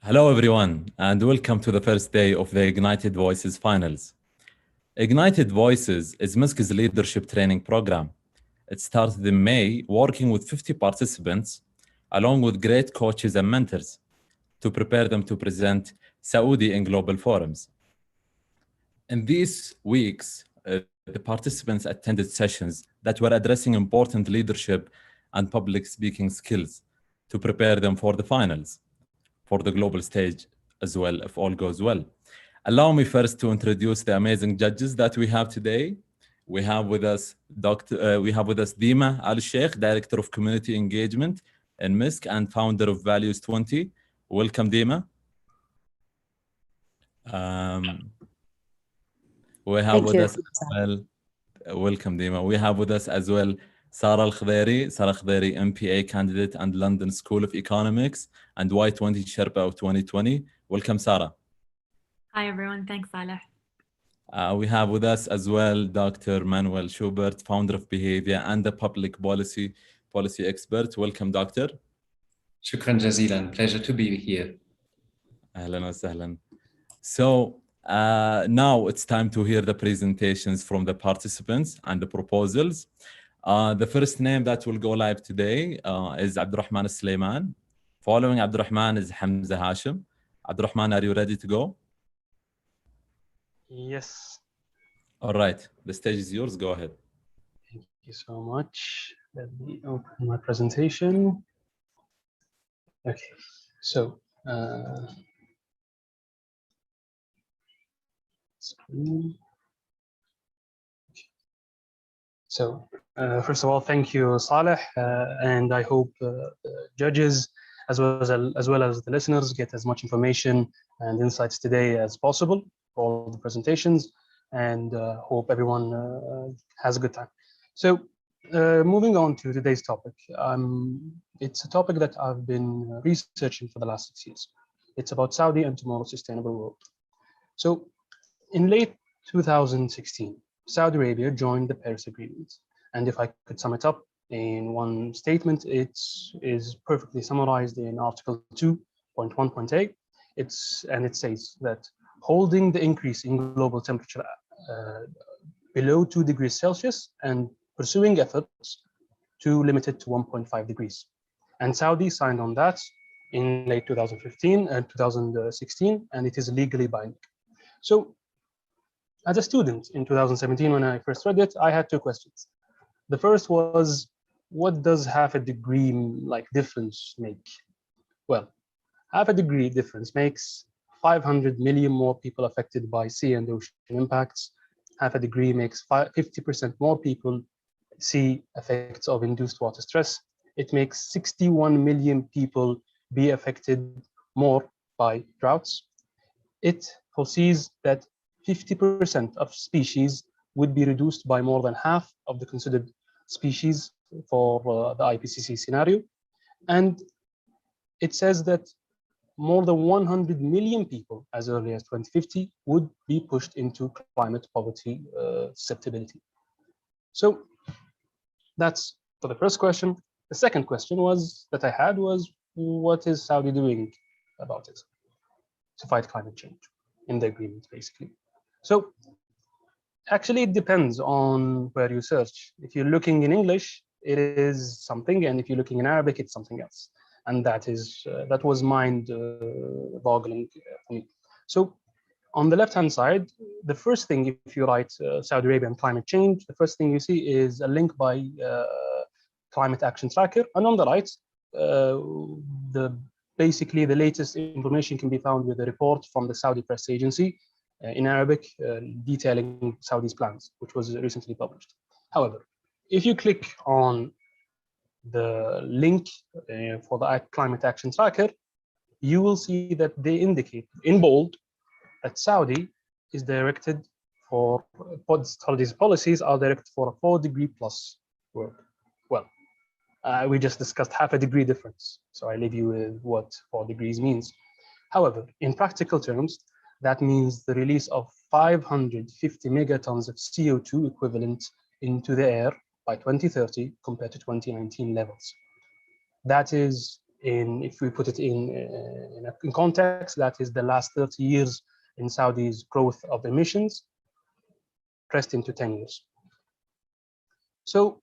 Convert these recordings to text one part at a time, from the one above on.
Hello, everyone, and welcome to the first day of the Ignited Voices finals. Ignited Voices is Misk's leadership training program. It started in May, working with 50 participants, along with great coaches and mentors, to prepare them to present Saudi in global forums. In these weeks, the participants attended sessions that were addressing important leadership and public speaking skills to prepare them for the finals, for the global stage as well, if all goes well. Allow me first to introduce the amazing judges that we have today. We have with us Dima Al Sheikh, Director of Community Engagement in MISC and founder of Values 20. Welcome, Dima. We have with us as well. Welcome, Dima. We have with us as well Sarah Al-Khdairi, MPA candidate and London School of Economics and Y20 Sherpa of 2020. Welcome, Sarah. Hi, everyone. Thanks, Saleh. We have with us as well Dr. Manuel Schubert, founder of Behavior and a public policy expert. Welcome, Doctor. Shukran jazilan. Pleasure to be here. Ahlan wa sahlan. So now it's time to hear the presentations from the participants and the proposals. The first name that will go live today is Abdurrahman Sulaiman. Following Abdurrahman is Hamza Hashim. Abdurrahman, are you ready to go? Yes. All right, the stage is yours. Go ahead. Thank you so much. Let me open my presentation. Okay, so first of all, thank you, Saleh, and I hope the judges as well as the listeners get as much information and insights today as possible for all the presentations, and hope everyone has a good time. So moving on to today's topic, it's a topic that I've been researching for the last 6 years. It's about Saudi and tomorrow's sustainable world. So in late 2016, Saudi Arabia joined the Paris Agreement. And if I could sum it up in one statement, it is perfectly summarized in Article 2.1.8. It says that holding the increase in global temperature below 2 degrees Celsius and pursuing efforts to limit it to 1.5 degrees. And Saudi signed on that in late 2016, and it is legally binding. So as a student in 2017, when I first read it, I had two questions. The first was, what does half a degree difference make? Well, half a degree difference makes 500 million more people affected by sea and ocean impacts. Half a degree makes 50% more people see effects of induced water stress. It makes 61 million people be affected more by droughts. It foresees that 50% of species would be reduced by more than half of the considered species for the IPCC scenario. And it says that more than 100 million people as early as 2050 would be pushed into climate poverty susceptibility. So that's for the first question. The second question that I had was, what is Saudi doing about it to fight climate change in the agreement, basically? So actually, it depends on where you search. If you're looking in English, it is something, and if you're looking in Arabic, it's something else. And that was mind-boggling for me. So on the left-hand side, the first thing, if you write Saudi Arabia and climate change, the first thing you see is a link by Climate Action Tracker. And on the right, basically the latest information can be found with a report from the Saudi press agency in Arabic detailing Saudi's plans, which was recently published. However, if you click on the link for the Climate Action Tracker, you will see that they indicate in bold that Saudi is directed for, these policies are directed for a 4 degree plus world. Well, we just discussed half a degree difference, so I leave you with what 4 degrees means. However, in practical terms, that means the release of 550 megatons of CO2 equivalent into the air by 2030 compared to 2019 levels. That is if we put it in context, that is the last 30 years in Saudi's growth of emissions, pressed into 10 years. So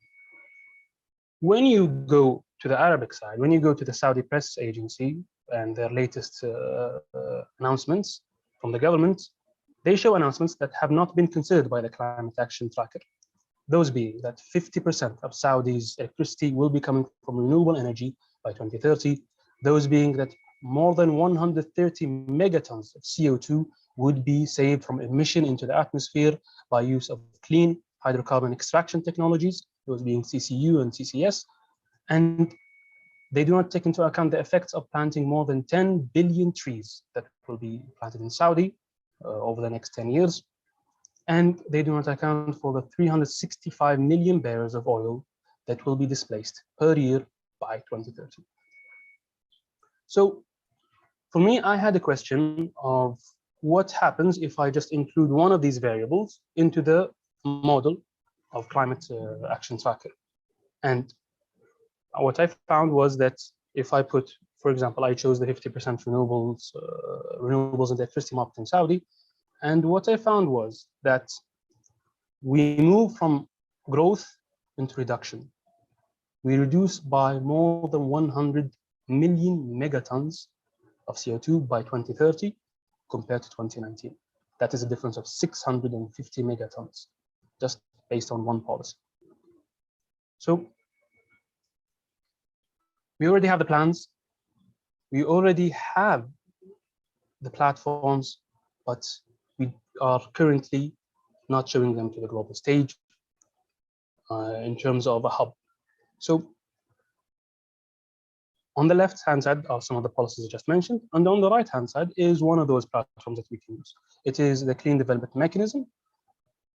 when you go to the Arabic side, when you go to the Saudi press agency and their latest announcements from the government, they show announcements that have not been considered by the Climate Action Tracker. Those being that 50% of Saudi's electricity will be coming from renewable energy by 2030. Those being that more than 130 megatons of CO2 would be saved from emission into the atmosphere by use of clean hydrocarbon extraction technologies, those being CCU and CCS. And they do not take into account the effects of planting more than 10 billion trees that will be planted in Saudi over the next 10 years. And they do not account for the 365 million barrels of oil that will be displaced per year by 2030. So for me, I had a question of what happens if I just include one of these variables into the model of Climate Action Tracker. And what I found was that if I put, for example, I chose the 50% renewables in the electricity market in Saudi. And what I found was that we move from growth into reduction. We reduce by more than 100 million megatons of CO2 by 2030 compared to 2019. That is a difference of 650 megatons, just based on one policy. So we already have the plans. We already have the platforms, but we are currently not showing them to the global stage in terms of a hub. So on the left-hand side are some of the policies I just mentioned, and on the right-hand side is one of those platforms that we can use. It is the Clean Development Mechanism.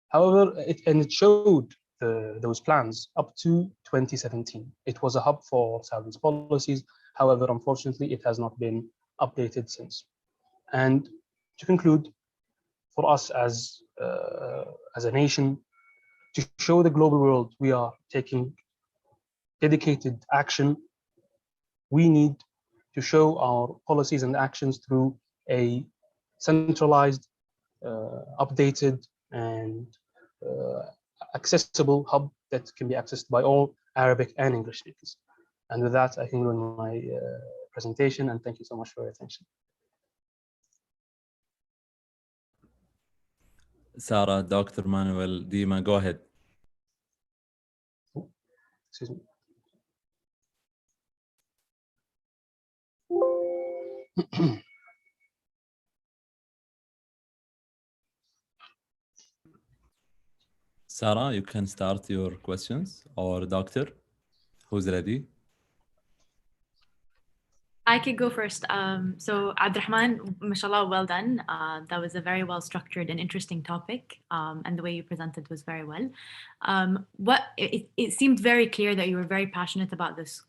However, it showed those plans up to 2017. It was a hub for Saudi's policies. However, unfortunately, it has not been updated since. And to conclude, for us as a nation, to show the global world we are taking dedicated action, we need to show our policies and actions through a centralized, updated, and accessible hub that can be accessed by all Arabic and English speakers. And with that, I can end my presentation, and thank you so much for your attention. Sarah, Dr. Manuel, Dima, go ahead. Excuse me. Sarah, you can start your questions, or Doctor, who's ready? I could go first. So Abdurrahman, mashallah, well done. That was a very well structured and interesting topic, and the way you presented was very well. It seemed very clear that you were very passionate about this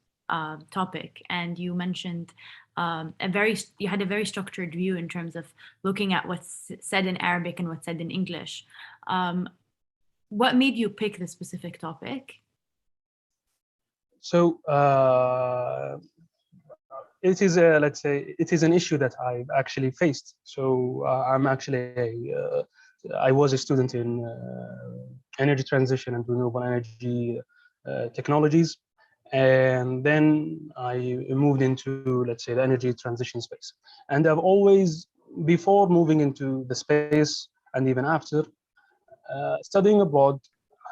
topic, and you mentioned you had a very structured view in terms of looking at what's said in Arabic and what's said in English. What made you pick this specific topic? So it is let's say it is an issue that I've actually faced. So I'm actually I was a student in energy transition and renewable energy technologies, and then I moved into, let's say, the energy transition space. And I've always, before moving into the space and even after studying abroad,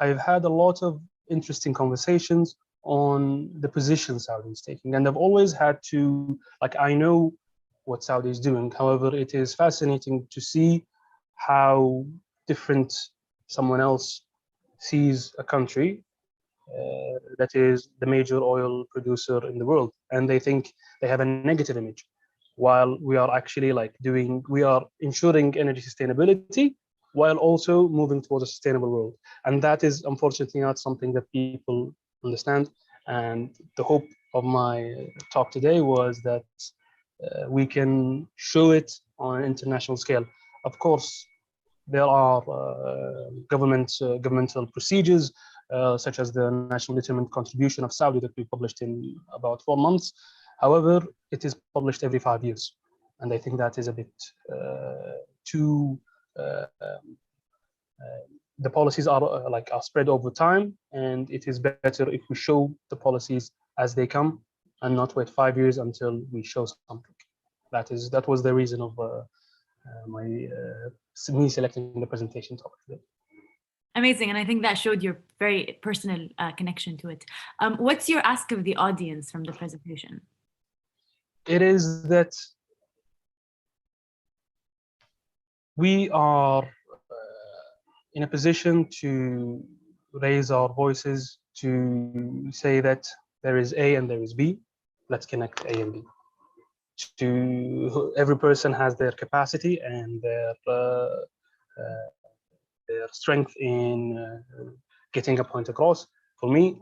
I've had a lot of interesting conversations on the position Saudi is taking. And I've always had to, like, I know what Saudi is doing. However, it is fascinating to see how different someone else sees a country that is the major oil producer in the world. And they think they have a negative image, while we are actually we are ensuring energy sustainability while also moving towards a sustainable world. And that is unfortunately not something that people understand. And the hope of my talk today was that we can show it on an international scale. Of course, there are governmental procedures, such as the National Determined Contribution of Saudi that we published in about 4 months. However, it is published every 5 years, and I think that is a bit too. The policies are are spread over time, and it is better if we show the policies as they come and not wait 5 years until we show something. That was the reason of me selecting the presentation topic today. Amazing, and I think that showed your very personal connection to it. What's your ask of the audience from the presentation? It is that we are in a position to raise our voices to say that there is A and there is B. Let's connect A and B. Every person has their capacity and their strength in getting a point across. For me,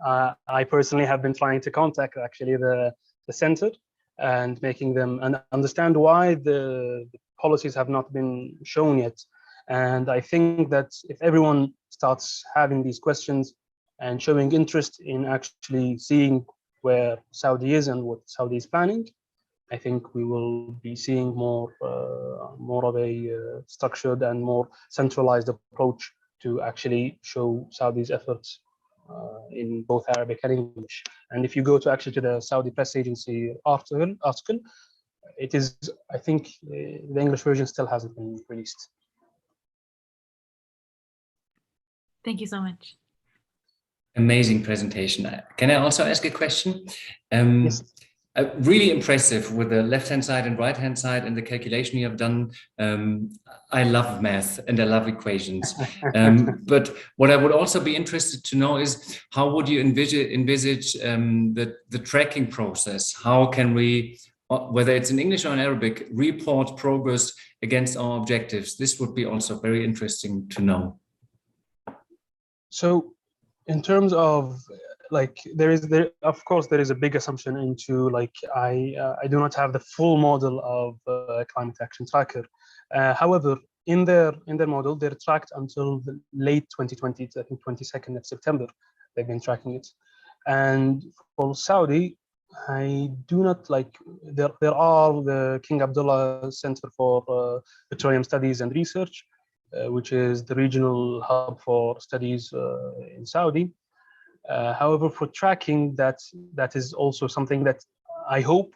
I personally have been trying to contact actually the center and making them understand why the policies have not been shown yet. And I think that if everyone starts having these questions and showing interest in actually seeing where Saudi is and what Saudi is planning, I think we will be seeing more of a structured and more centralized approach to actually show Saudi's efforts in both Arabic and English. And if you go to actually to the Saudi press agency article, it is, I think the English version still hasn't been released. Thank you so much. Amazing presentation. Can I also ask a question? Yes. Really impressive with the left-hand side and right-hand side and the calculation you have done. I love math and I love equations. But what I would also be interested to know is how would you envisage the tracking process? How can we, whether it's in English or in Arabic, report progress against our objectives? This would be also very interesting to know. So in terms of of course there is a big assumption into I do not have the full model of climate action tracker. However, in their model, they're tracked until the late 2020, I think 22nd of September, they've been tracking it. And for Saudi, I do not there are the King Abdullah Center for Petroleum Studies and Research, which is the regional hub for studies in Saudi. However, for tracking, that is also something that I hope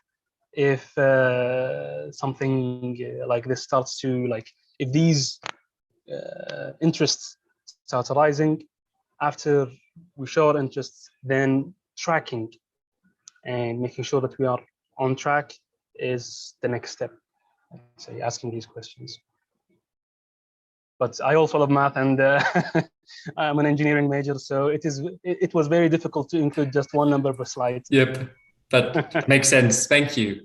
if something like this starts to if these interests start arising, after we show our interests, then tracking and making sure that we are on track is the next step. So asking these questions. But I also love math, and I'm an engineering major, so it was very difficult to include just one number per slide. Yep, that makes sense. Thank you.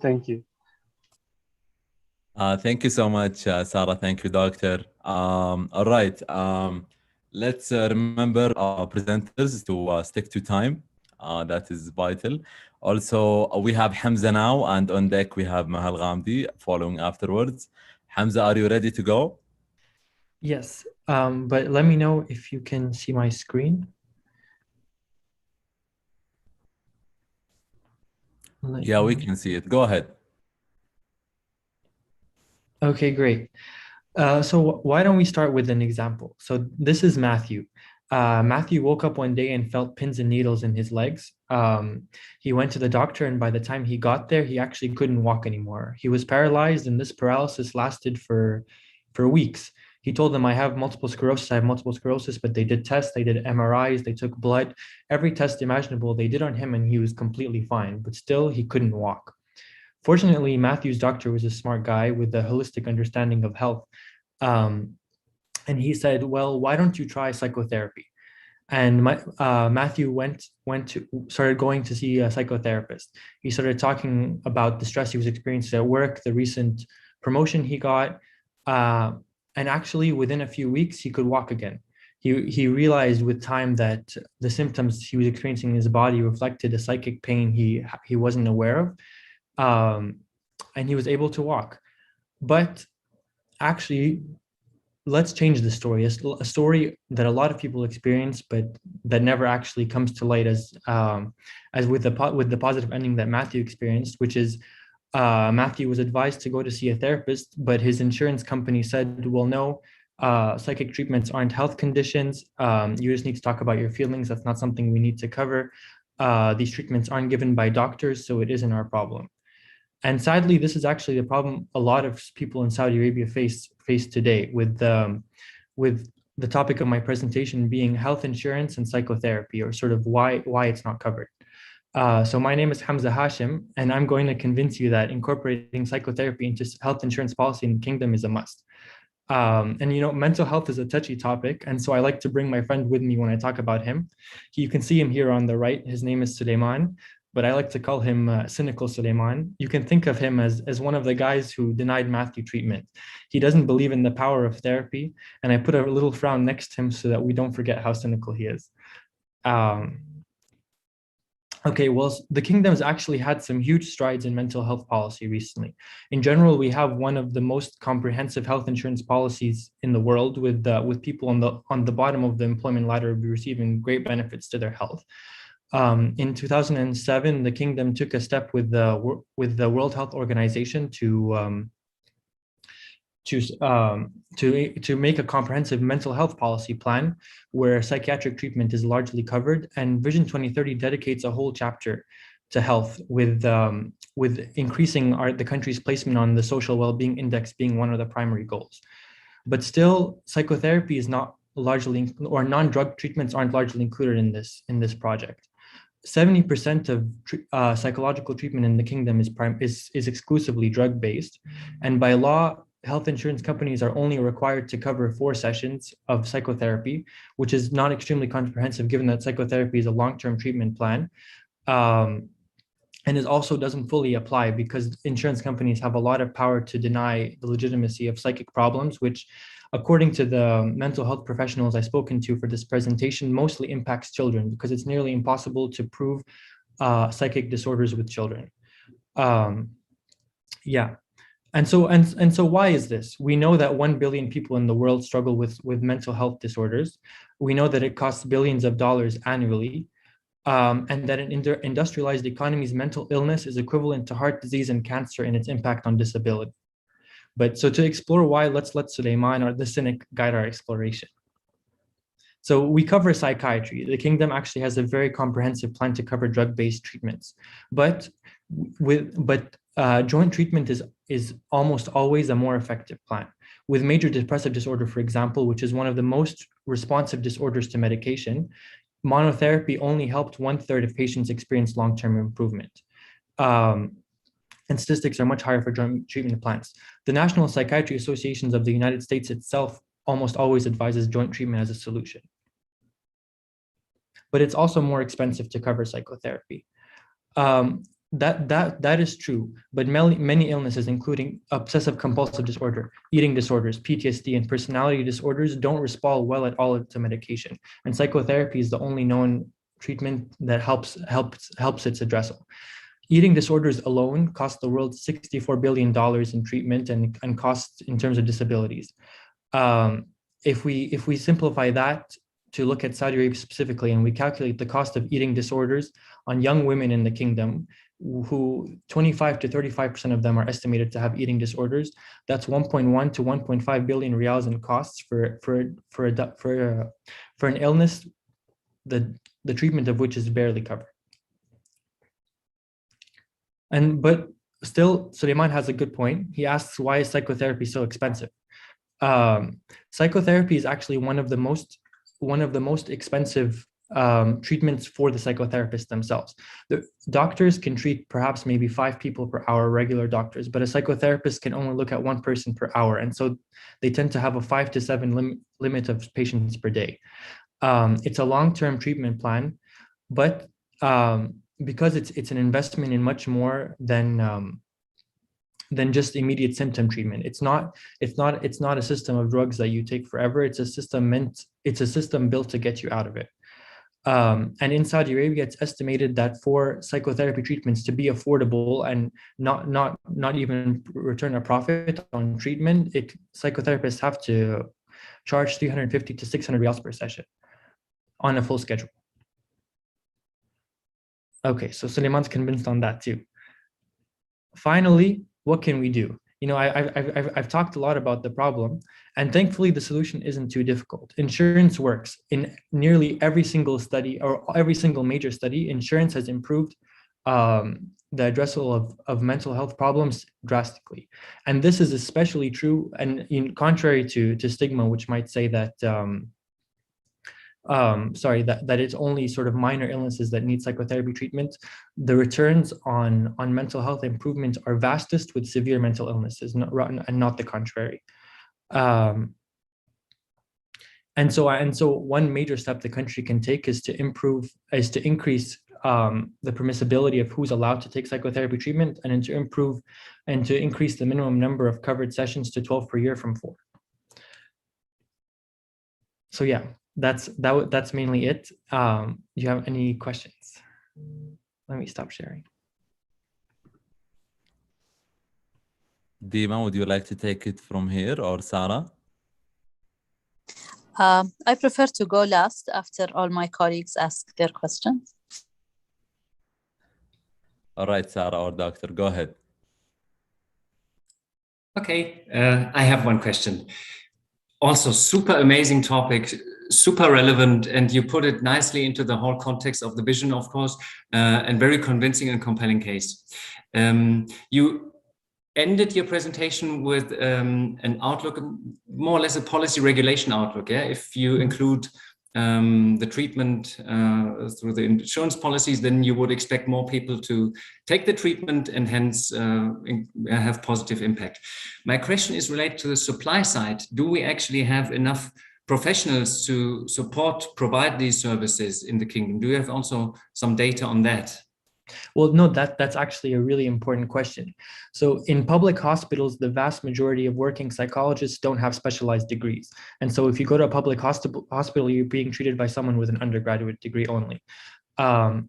Thank you. Thank you so much, Sarah. Thank you, Doctor. All right, let's remember our presenters to stick to time. That is vital. Also, we have Hamza now, and on deck we have Mahal Ghamdi following afterwards. Hamza, are you ready to go? Yes, but let me know if you can see my screen. Yeah, we can see it. Go ahead. Okay, great. So why don't we start with an example? So this is Matthew. Matthew woke up one day and felt pins and needles in his legs. He went to the doctor, and by the time he got there, he actually couldn't walk anymore. He was paralyzed, and this paralysis lasted for weeks. He told them, I have multiple sclerosis, but they did tests, they did MRIs, they took blood, every test imaginable they did on him, and he was completely fine, but still he couldn't walk. Fortunately, Matthew's doctor was a smart guy with a holistic understanding of health. And he said, well, why don't you try psychotherapy? And Matthew started going to see a psychotherapist. He started talking about the stress he was experiencing at work, the recent promotion he got, and actually within a few weeks he could walk again. He realized with time that the symptoms he was experiencing in his body reflected a psychic pain he wasn't aware of, and he was able to walk. But actually, let's change the story. A story that a lot of people experience, but that never actually comes to light as with the positive ending that Matthew experienced, which is Matthew was advised to go to see a therapist, but his insurance company said, well, no, psychic treatments aren't health conditions. You just need to talk about your feelings. That's not something we need to cover. These treatments aren't given by doctors, so it isn't our problem. And sadly, this is actually the problem a lot of people in Saudi Arabia face today, with the topic of my presentation being health insurance and psychotherapy, or sort of why it's not covered. So my name is Hamza Hashim, and I'm going to convince you that incorporating psychotherapy into health insurance policy in the kingdom is a must. And you know, mental health is a touchy topic, and so I like to bring my friend with me when I talk about him. You can see him here on the right. His name is Suleiman, but I like to call him cynical Suleiman. You can think of him as one of the guys who denied Matthew treatment. He doesn't believe in the power of therapy, and I put a little frown next to him so that we don't forget how cynical he is. Okay, well, the kingdom's actually had some huge strides in mental health policy recently. In general, we have one of the most comprehensive health insurance policies in the world, with people on the bottom of the employment ladder receiving great benefits to their health. In 2007, the kingdom took a step with the World Health Organization to make a comprehensive mental health policy plan where psychiatric treatment is largely covered, and Vision 2030 dedicates a whole chapter to health, with increasing the country's placement on the Social Wellbeing Index being one of the primary goals. But still, psychotherapy is not largely, or non-drug treatments aren't largely included in this project. 70% of psychological treatment in the kingdom is exclusively drug-based, and by law, health insurance companies are only required to cover 4 sessions of psychotherapy, which is not extremely comprehensive given that psychotherapy is a long-term treatment plan. And it also doesn't fully apply because insurance companies have a lot of power to deny the legitimacy of psychic problems, which, according to the mental health professionals I've spoken to for this presentation, mostly impacts children because it's nearly impossible to prove psychic disorders with children. Yeah. And so why is this? We know that 1 billion people in the world struggle with mental health disorders. We know that it costs billions of dollars annually, and that in industrialized economies, mental illness is equivalent to heart disease and cancer in its impact on disability. But so to explore why, let's let Suleiman or the cynic guide our exploration. So we cover psychiatry. The kingdom actually has a very comprehensive plan to cover drug-based treatments, but joint treatment is almost always a more effective plan. With major depressive disorder, for example, which is one of the most responsive disorders to medication, monotherapy only helped 1/3 of patients experience long-term improvement. And statistics are much higher for joint treatment plans. The National Psychiatry Associations of the United States itself almost always advises joint treatment as a solution. But it's also more expensive to cover psychotherapy. That is true, but many illnesses, including obsessive compulsive disorder, eating disorders, PTSD, and personality disorders, don't respond well at all to medication. And psychotherapy is the only known treatment that helps its addressal. Eating disorders alone cost the world $64 billion in treatment and costs in terms of disabilities. If we simplify that to look at Saudi Arabia specifically, and we calculate the cost of eating disorders on young women in the kingdom, who 25 to 35% of them are estimated to have eating disorders, that's 1.1 to 1.5 billion riyals in costs for an illness, the treatment of which is barely covered. But still, Suleiman has a good point. He asks, why is psychotherapy so expensive? Psychotherapy is actually one of the most expensive treatments for the psychotherapists themselves. The doctors can treat perhaps maybe 5 people per hour, regular doctors, but a psychotherapist can only look at 1 person per hour. And so they tend to have a 5 to 7 limit of patients per day. It's a long-term treatment plan, but because it's an investment in much more than just immediate symptom treatment. It's not a system of drugs that you take forever. It's a system built to get you out of it. And in Saudi Arabia, it's estimated that for psychotherapy treatments to be affordable and not even return a profit on treatment, psychotherapists have to charge 350 to 600 riyals per session on a full schedule. Okay, so Suleiman's convinced on that too. Finally, what can we do? You know, I've talked a lot about the problem, and thankfully the solution isn't too difficult. Insurance works. In nearly every single study or every single major study, insurance has improved the addressal of mental health problems drastically. And this is especially true, and contrary to stigma, which might say that that it's only sort of minor illnesses that need psychotherapy treatment. The returns on mental health improvement are vastest with severe mental illnesses, and not the contrary. And so one major step the country can take is to increase the permissibility of who's allowed to take psychotherapy treatment, and to increase the minimum number of covered sessions to 12 per year from 4. So yeah, that's mainly it. Do you have any questions? Let me stop sharing. Dima, would you like to take it from here, or Sarah? I prefer to go last after all my colleagues ask their questions. All right, Sarah or Doctor, go ahead. Okay, I have one question. Also, super amazing topic, super relevant, and you put it nicely into the whole context of the vision, of course, and very convincing and compelling case. You ended your presentation with an outlook, more or less a policy regulation outlook. Yeah, if you include the treatment through the insurance policies, then you would expect more people to take the treatment and hence have positive impact. My question is related to the supply side. Do we actually have enough professionals to provide these services in the kingdom? Do you have also some data on that? Well, no, that's actually a really important question. So in public hospitals, the vast majority of working psychologists don't have specialized degrees. And so if you go to a public hospital, you're being treated by someone with an undergraduate degree only. And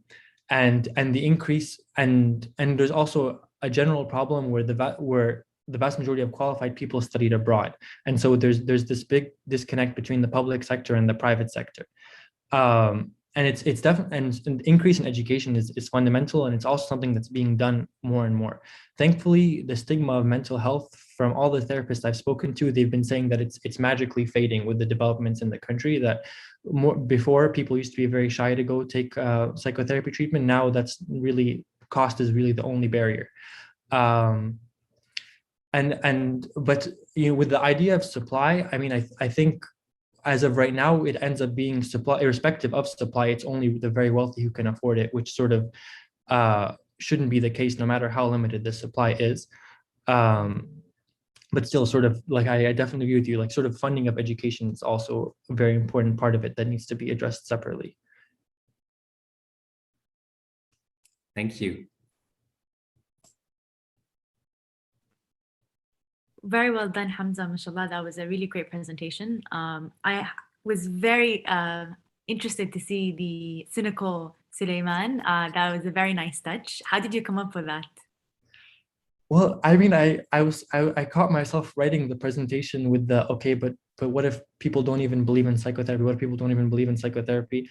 the increase, and there's also a general problem where the vast majority of qualified people studied abroad. And so there's this big disconnect between the public sector and the private sector. And it's definitely, and an increase in education is fundamental, and it's also something that's being done more and more. Thankfully, the stigma of mental health, from all the therapists I've spoken to, they've been saying that it's magically fading with the developments in the country. That before, people used to be very shy to go take psychotherapy treatment. Now that's really, cost is really the only barrier. But you know, with the idea of supply, I mean, I think as of right now, it ends up being supply, irrespective of supply. It's only the very wealthy who can afford it, which sort of shouldn't be the case, no matter how limited the supply is. But still, sort of like I definitely agree with you. Like, sort of funding of education is also a very important part of it that needs to be addressed separately. Thank you. Very well done, Hamza, mashallah. That was a really great presentation. I was very interested to see the cynical Suleiman. That was a very nice touch. How did you come up with that? Well, I mean, I caught myself writing the presentation with the, okay, but what if people don't even believe in psychotherapy? What if people don't even believe in psychotherapy?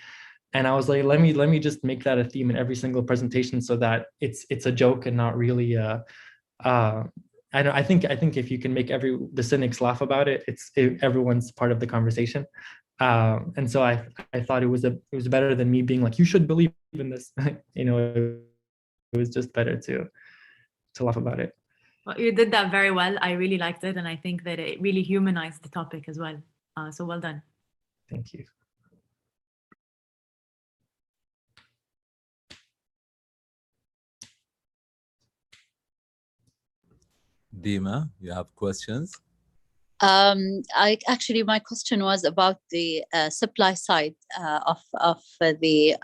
And I was like, let me just make that a theme in every single presentation, so that it's a joke and not really I think if you can make the cynics laugh about it, everyone's part of the conversation. And so I thought it was better than me being like, you should believe in this. You know, it was just better to laugh about it. Well, you did that very well. I really liked it, and I think that it really humanized the topic as well. So well done. Thank you. Dima, you have questions? My question was about the supply side of the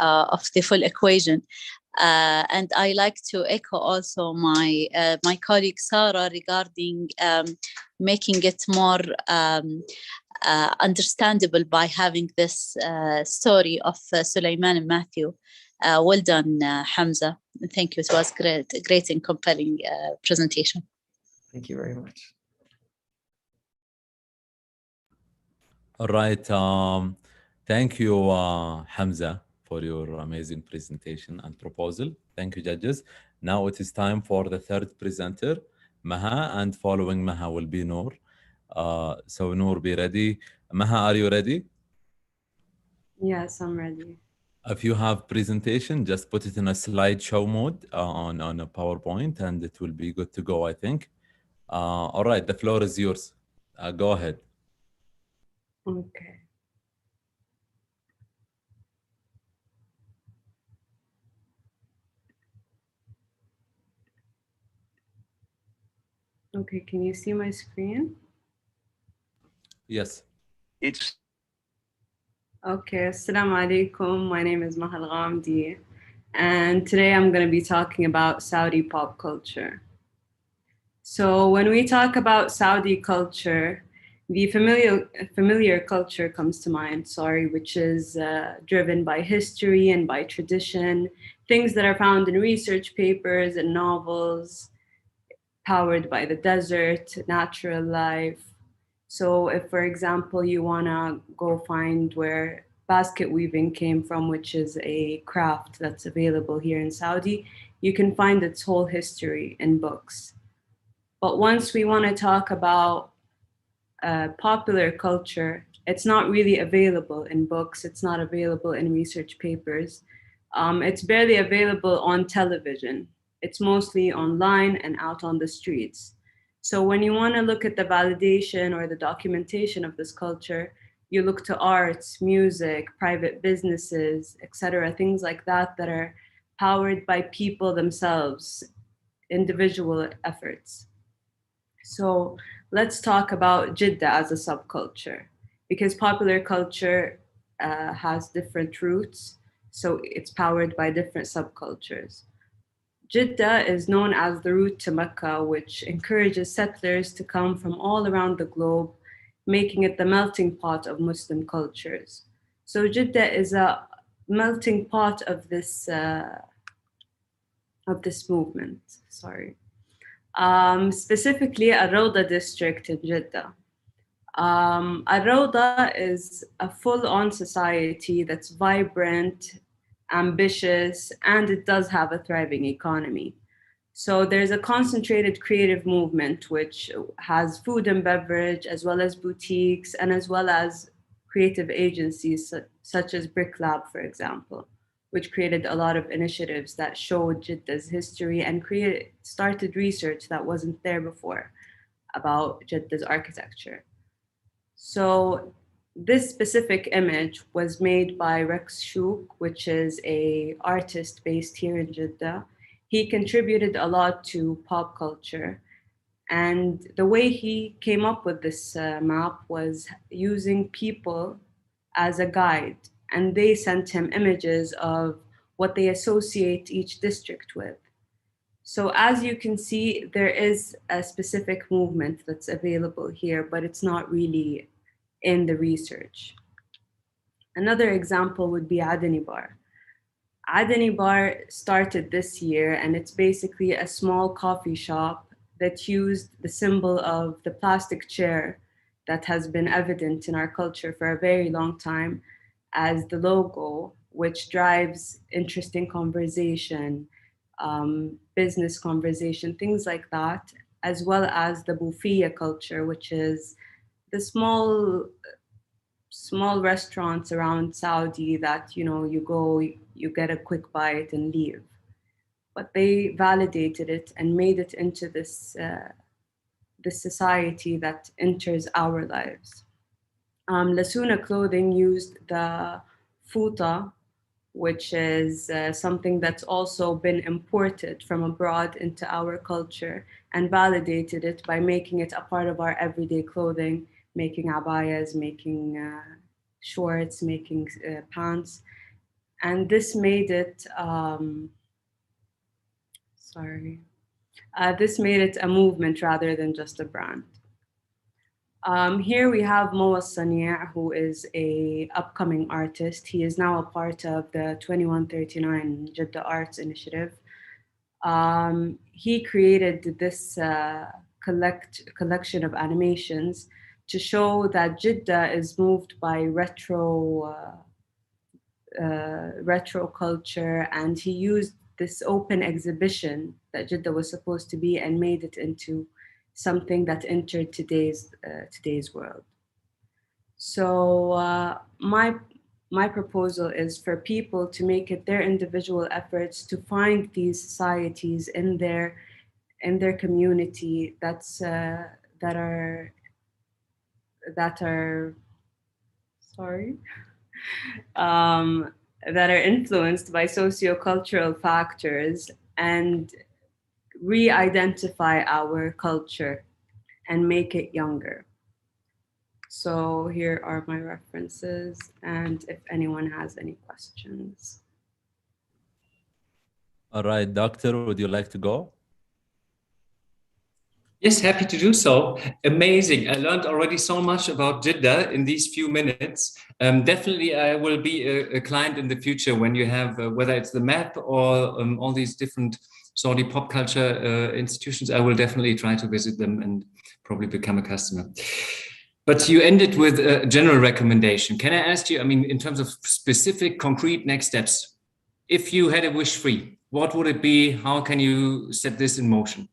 full equation, and I like to echo also my colleague Sarah regarding making it more understandable by having this story of Suleiman and Matthew. Well done, Hamza. Thank you. It was great and compelling presentation. Thank you very much. All right. Thank you, Hamza, for your amazing presentation and proposal. Thank you, judges. Now it is time for the third presenter, Maha, and following Maha will be Noor. So Noor, be ready. Maha, are you ready? Yes, I'm ready. If you have presentation, just put it in a slideshow mode on a PowerPoint, and it will be good to go, I think. All right, the floor is yours. Go ahead. Okay. Okay, can you see my screen? Yes. Okay, Assalamu alaikum. My name is Mahal Ghamdi, and today I'm going to be talking about Saudi pop culture. So when we talk about Saudi culture, the familiar culture comes to mind, which is driven by history and by tradition, things that are found in research papers and novels, powered by the desert, natural life. So if, for example, you want to go find where basket weaving came from, which is a craft that's available here in Saudi, you can find its whole history in books. But once we want to talk about popular culture, it's not really available in books. It's not available in research papers. It's barely available on television. It's mostly online and out on the streets. So when you want to look at the validation or the documentation of this culture, you look to arts, music, private businesses, etc., things like that that are powered by people themselves, individual efforts. So let's talk about Jeddah as a subculture, because popular culture has different roots, so it's powered by different subcultures. Jeddah is known as the route to Mecca, which encourages settlers to come from all around the globe, making it the melting pot of Muslim cultures. So Jeddah is a melting pot of this movement. Specifically Al-Rawda district in Jeddah. Al-Rawda is a full-on society that's vibrant, ambitious, and it does have a thriving economy. So there's a concentrated creative movement which has food and beverage, as well as boutiques, and as well as creative agencies such as Brick Lab, for example, which created a lot of initiatives that showed Jeddah's history and started research that wasn't there before about Jeddah's architecture. So this specific image was made by Rex Shouk, which is an artist based here in Jeddah. He contributed a lot to pop culture. And the way he came up with this map was using people as a guide. And they sent him images of what they associate each district with. So as you can see, there is a specific movement that's available here, but it's not really in the research. Another example would be Adani Bar. Adani Bar started this year, and it's basically a small coffee shop that used the symbol of the plastic chair that has been evident in our culture for a very long time as the logo, which drives interesting conversation, business conversation, things like that, as well as the Bufia culture, which is the small restaurants around Saudi that, you go, you get a quick bite and leave. But they validated it and made it into this society that enters our lives. Lasuna Clothing used the futa, which is something that's also been imported from abroad into our culture, and validated it by making it a part of our everyday clothing, making abayas, making shorts, making pants. And this made it, this made it a movement rather than just a brand. Here we have Moa Sania, who is an upcoming artist. He is now a part of the 2139 Jeddah Arts Initiative. He created this collection of animations to show that Jeddah is moved by retro culture, and he used this open exhibition that Jeddah was supposed to be and made it into something that entered today's world. So my proposal is for people to make it their individual efforts to find these societies in their community that are influenced by sociocultural factors, and re-identify our culture and make it younger. So here are my references, and if anyone has any questions. All right, Doctor, would you like to go? Yes, happy to do so. Amazing. I learned already so much about Jeddah in these few minutes. Definitely, I will be a client in the future when you have, whether it's the map or all these different Saudi pop culture institutions. I will definitely try to visit them and probably become a customer. But you ended with a general recommendation. Can I ask you, I mean, in terms of specific, concrete next steps, if you had a wish free, what would it be? How can you set this in motion?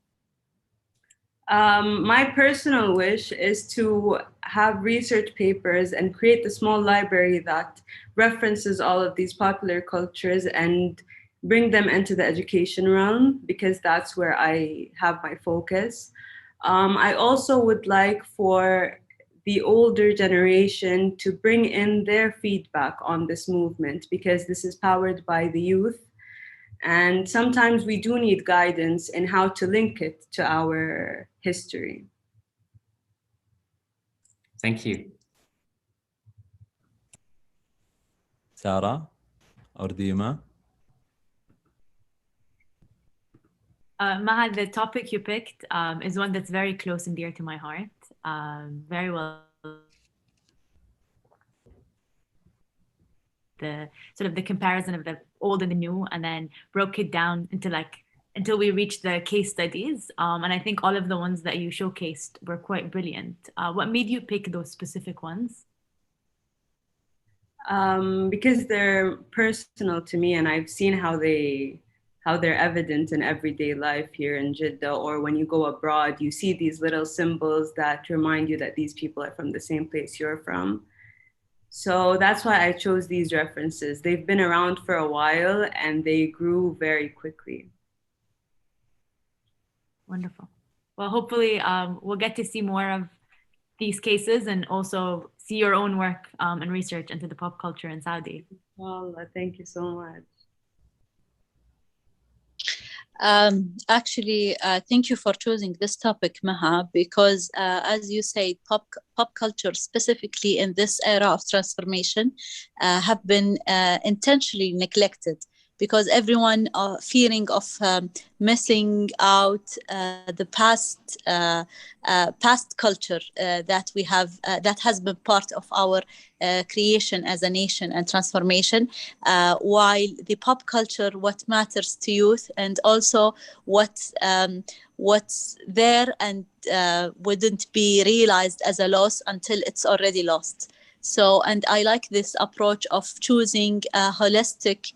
My personal wish is to have research papers and create a small library that references all of these popular cultures and bring them into the education realm, because that's where I have my focus. I also would like for the older generation to bring in their feedback on this movement, because this is powered by the youth. And sometimes we do need guidance in how to link it to our history. Thank you. Sarah or Dima? Maha, the topic you picked is one that's very close and dear to my heart. Very well. The sort of the comparison of the old and the new, and then broke it down into until we reached the case studies. And I think all of the ones that you showcased were quite brilliant. What made you pick those specific ones? Because they're personal to me, and I've seen how they're evident in everyday life here in Jeddah, or when you go abroad, you see these little symbols that remind you that these people are from the same place you're from. So that's why I chose these references. They've been around for a while and they grew very quickly. Wonderful. Well, hopefully we'll get to see more of these cases and also see your own work and research into the pop culture in Saudi. Well, thank you so much. Actually, thank you for choosing this topic, Maha, because as you say, pop culture, specifically in this era of transformation, have been intentionally neglected, because everyone fearing of missing out the past culture that we have, that has been part of our creation as a nation and transformation, while the pop culture, what matters to youth, and also what's there and wouldn't be realized as a loss until it's already lost. So, and I like this approach of choosing a holistic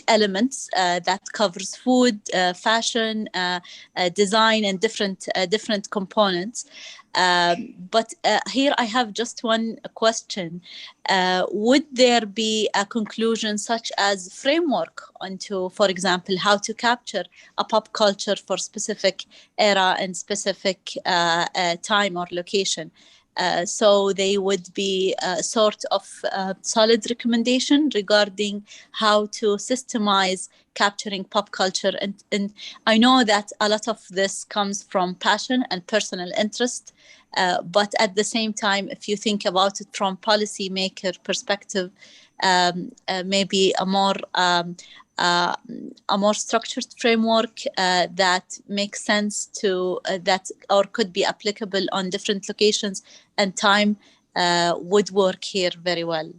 elements that covers food, fashion, design, and different components. But here I have just one question. Would there be a conclusion such as framework onto, for example, how to capture a pop culture for specific era and specific time or location? So they would be a sort of solid recommendation regarding how to systemize capturing pop culture. And I know that a lot of this comes from passion and personal interest, but at the same time, if you think about it from policymaker perspective, maybe a more structured framework that makes sense to that, or could be applicable on different locations and time, would work here very well.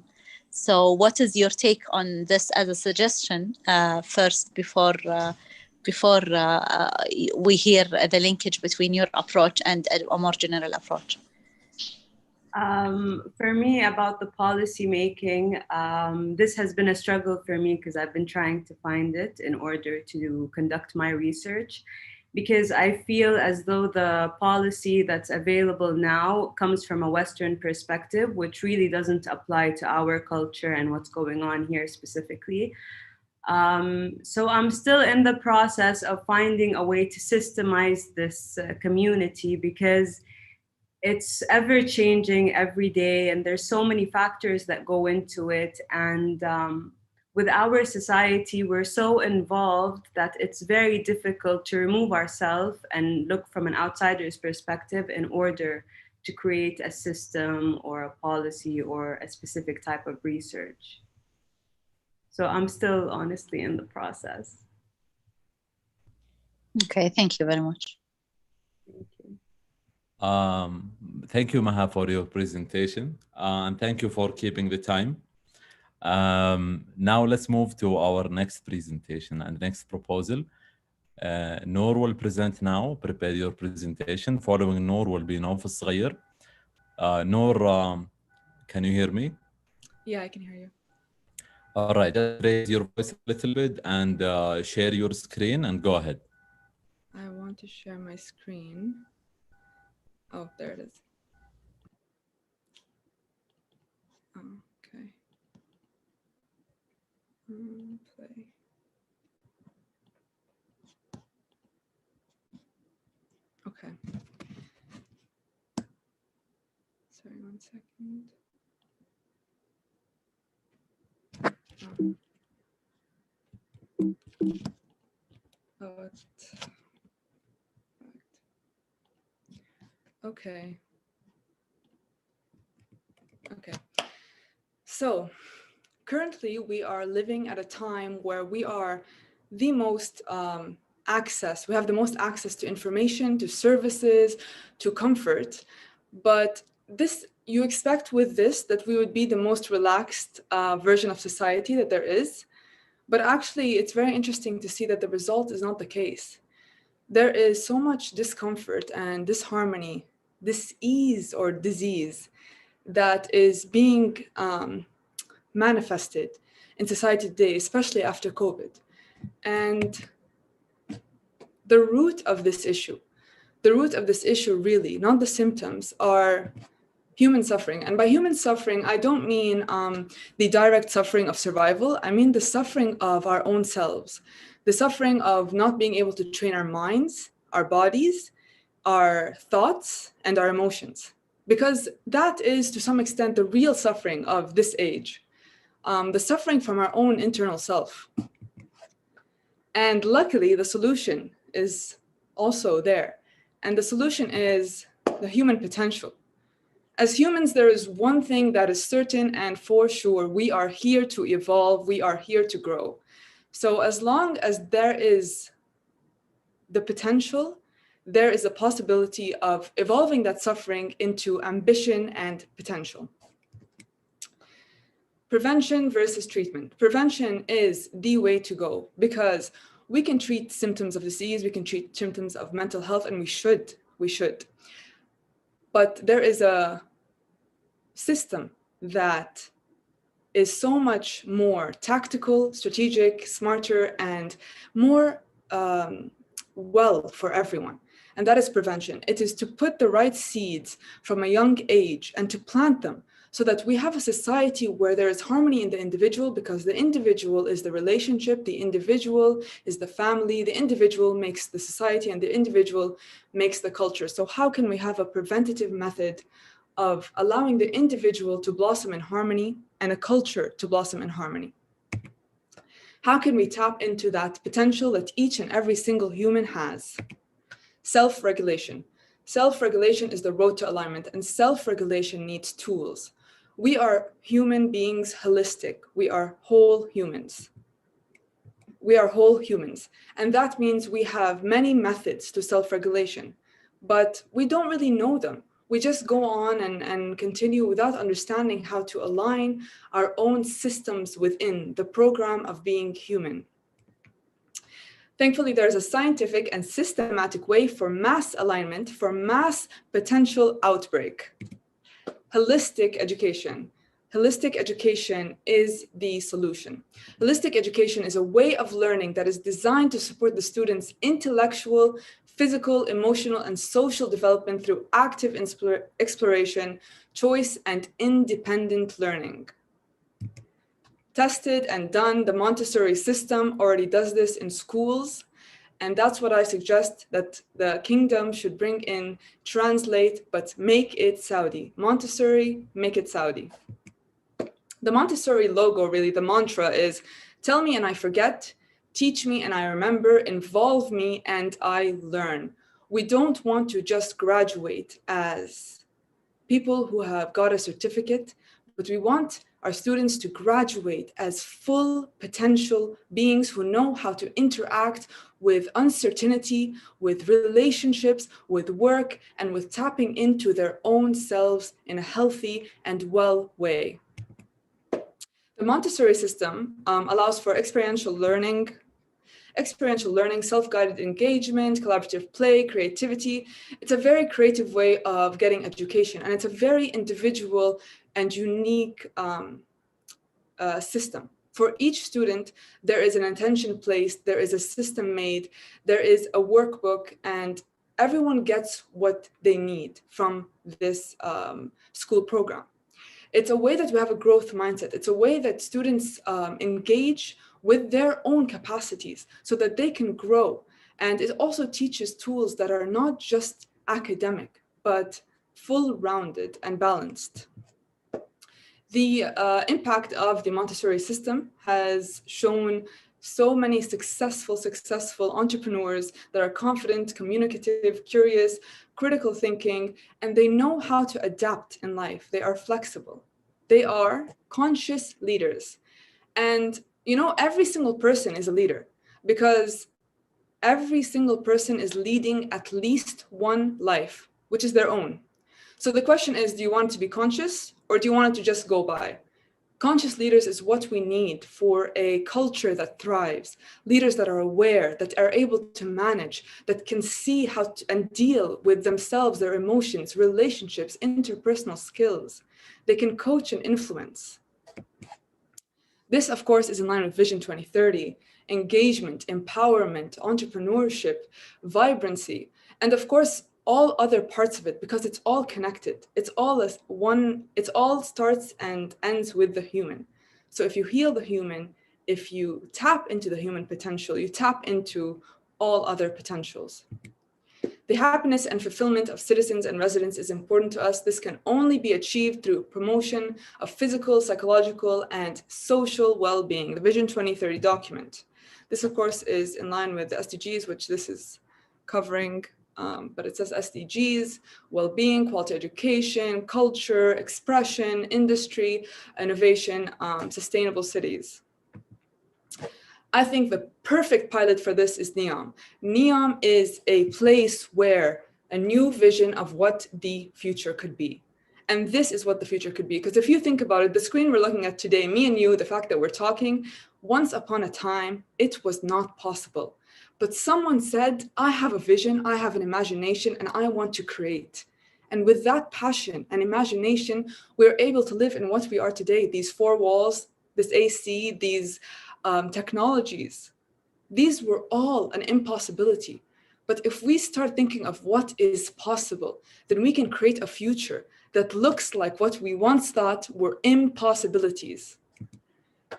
So what is your take on this as a suggestion first, before before we hear the linkage between your approach and a more general approach? For me, about the policy making, this has been a struggle for me because I've been trying to find it in order to conduct my research, because I feel as though the policy that's available now comes from a Western perspective, which really doesn't apply to our culture and what's going on here specifically. So I'm still in the process of finding a way to systemize this community, because it's ever changing every day and there's so many factors that go into it. And with our society, we're so involved that it's very difficult to remove ourselves and look from an outsider's perspective in order to create a system or a policy or a specific type of research. So I'm still honestly in the process. Okay, thank you very much. Thank you. Thank you, Maha, for your presentation, and thank you for keeping the time. Now let's move to our next presentation and next proposal. Noor will present now. Prepare your presentation. Following Noor will be Nauf Al-Saghir. Noor, can you hear me? Yeah, I can hear you. All right, just raise your voice a little bit and share your screen and go ahead. I want to share my screen. Oh, there it is. Okay. Play. Okay. Sorry, 1 second. Oh, okay. Okay. So currently we are living at a time where we are the most we have the most access to information, to services, to comfort. But this, you expect with this that we would be the most relaxed version of society that there is. But actually, it's very interesting to see that the result is not the case. There is so much discomfort and disharmony, dis-ease or disease that is being manifested in society today, especially after COVID. And the root of this issue really, not the symptoms, are human suffering. And by human suffering, I don't mean the direct suffering of survival. I mean the suffering of our own selves, the suffering of not being able to train our minds, our bodies, our thoughts, and our emotions. Because that is, to some extent, the real suffering of this age, the suffering from our own internal self. And luckily, the solution is also there. And the solution is the human potential. As humans, there is one thing that is certain and for sure: we are here to evolve, we are here to grow. So as long as there is the potential, there is a possibility of evolving that suffering into ambition and potential. Prevention versus treatment. Prevention is the way to go, because we can treat symptoms of disease, we can treat symptoms of mental health, and we should. But there is a system that is so much more tactical, strategic, smarter, and more well for everyone. And that is prevention. It is to put the right seeds from a young age and to plant them so that we have a society where there is harmony in the individual, because the individual is the relationship, the individual is the family, the individual makes the society, and the individual makes the culture. So how can we have a preventative method of allowing the individual to blossom in harmony and a culture to blossom in harmony? How can we tap into that potential that each and every single human has? Self-regulation. Self-regulation is the road to alignment, and self-regulation needs tools. We are human beings, holistic. We are whole humans. We are whole humans. And that means we have many methods to self-regulation, but we don't really know them. We just go on and continue without understanding how to align our own systems within the program of being human. Thankfully, there is a scientific and systematic way for mass alignment, for mass potential outbreak. Holistic education. Holistic education is the solution. Holistic education is a way of learning that is designed to support the students' intellectual, physical, emotional, and social development through active exploration, choice, and independent learning. Tested and done, the Montessori system already does this in schools. And that's what I suggest that the kingdom should bring in, translate, but make it Saudi. Montessori, make it Saudi. The Montessori logo, really, the mantra is, tell me and I forget, teach me and I remember, involve me and I learn. We don't want to just graduate as people who have got a certificate, but we want our students to graduate as full potential beings who know how to interact with uncertainty, with relationships, with work, and with tapping into their own selves in a healthy and well way. The Montessori system allows for experiential learning, self-guided engagement, collaborative play, creativity. It's a very creative way of getting education, and it's a very individual and unique system. For each student, there is an intention placed, there is a system made, there is a workbook, and everyone gets what they need from this school program. It's a way that we have a growth mindset. It's a way that students engage with their own capacities so that they can grow. And it also teaches tools that are not just academic, but full-rounded and balanced. The impact of the Montessori system has shown so many successful entrepreneurs that are confident, communicative, curious, critical thinking, and they know how to adapt in life. They are flexible. They are conscious leaders. And you know, every single person is a leader because every single person is leading at least one life, which is their own. So the question is, do you want to be conscious or do you want it to just go by? Conscious leaders is what we need for a culture that thrives, leaders that are aware, that are able to manage, that can see how to and deal with themselves, their emotions, relationships, interpersonal skills. They can coach and influence. This, of course, is in line with Vision 2030, engagement, empowerment, entrepreneurship, vibrancy, and of course, all other parts of it, because it's all connected. It's all as one, it all starts and ends with the human. So if you heal the human, if you tap into the human potential, you tap into all other potentials. The happiness and fulfillment of citizens and residents is important to us. This can only be achieved through promotion of physical, psychological, and social well-being, the Vision 2030 document. This, of course, is in line with the SDGs, which this is covering. But it says SDGs, well-being, quality education, culture, expression, industry, innovation, sustainable cities. I think the perfect pilot for this is NEOM. NEOM is a place where a new vision of what the future could be. And this is what the future could be. Because if you think about it, the screen we're looking at today, me and you, the fact that we're talking, once upon a time, it was not possible. But someone said, I have a vision, I have an imagination, and I want to create. And with that passion and imagination, we're able to live in what we are today, these four walls, this AC, these technologies. These were all an impossibility. But if we start thinking of what is possible, then we can create a future that looks like what we once thought were impossibilities.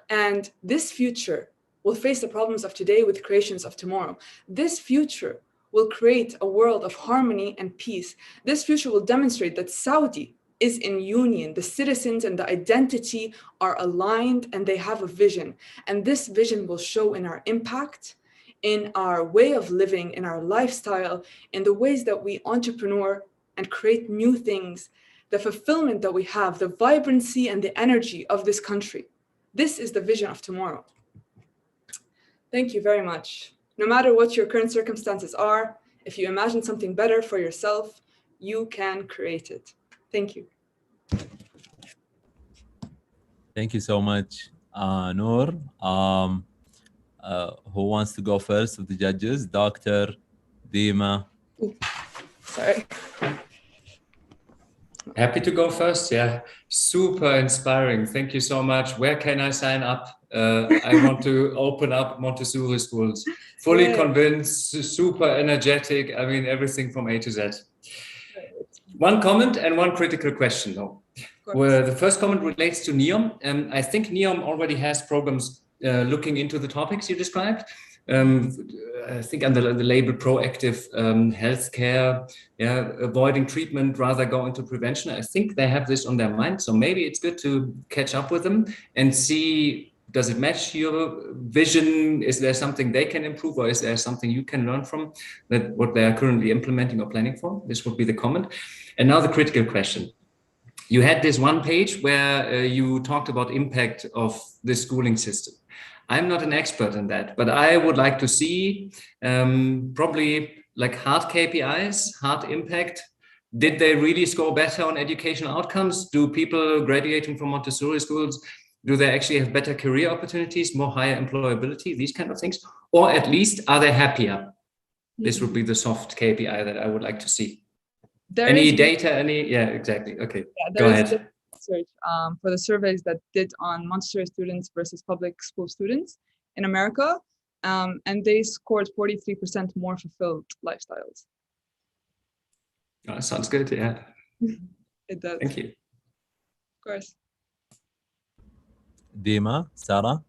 And this future will face the problems of today with creations of tomorrow. This future will create a world of harmony and peace. This future will demonstrate that Saudi is in union. The citizens and the identity are aligned and they have a vision. And this vision will show in our impact, in our way of living, in our lifestyle, in the ways that we entrepreneur and create new things, the fulfillment that we have, the vibrancy and the energy of this country. This is the vision of tomorrow. Thank you very much. No matter what your current circumstances are, if you imagine something better for yourself, you can create it. Thank you. Thank you so much, Noor. Who wants to go first of the judges? Dr. Dima. Sorry. Happy to go first. Yeah, super inspiring. Thank you so much. Where can I sign up? I want to open up Montessori schools. Fully Yeah. convinced, super energetic. I mean, everything from A to Z. One comment and one critical question, though. Where the first comment relates to NEOM. I think NEOM already has programs looking into the topics you described. I think under the label proactive healthcare, yeah, avoiding treatment, rather go into prevention. I think they have this on their mind. So maybe it's good to catch up with them and see, does it match your vision? Is there something they can improve, or is there something you can learn from that what they are currently implementing or planning for? This would be the comment. And now the critical question. You had this one page where you talked about impact of the schooling system. I'm not an expert in that, but I would like to see probably like hard KPIs, hard impact. Did they really score better on educational outcomes? Do people graduating from Montessori schools, do they actually have better career opportunities, more higher employability, these kind of things? Or at least, are they happier? This would be the soft KPI that I would like to see. Any data, yeah, exactly. Okay, Yeah, go ahead. Research for the surveys that did on Montessori students versus public school students in America, and they scored 43% more fulfilled lifestyles. Oh, sounds good, yeah. It does. Thank you. Of course. Dima, Sarah.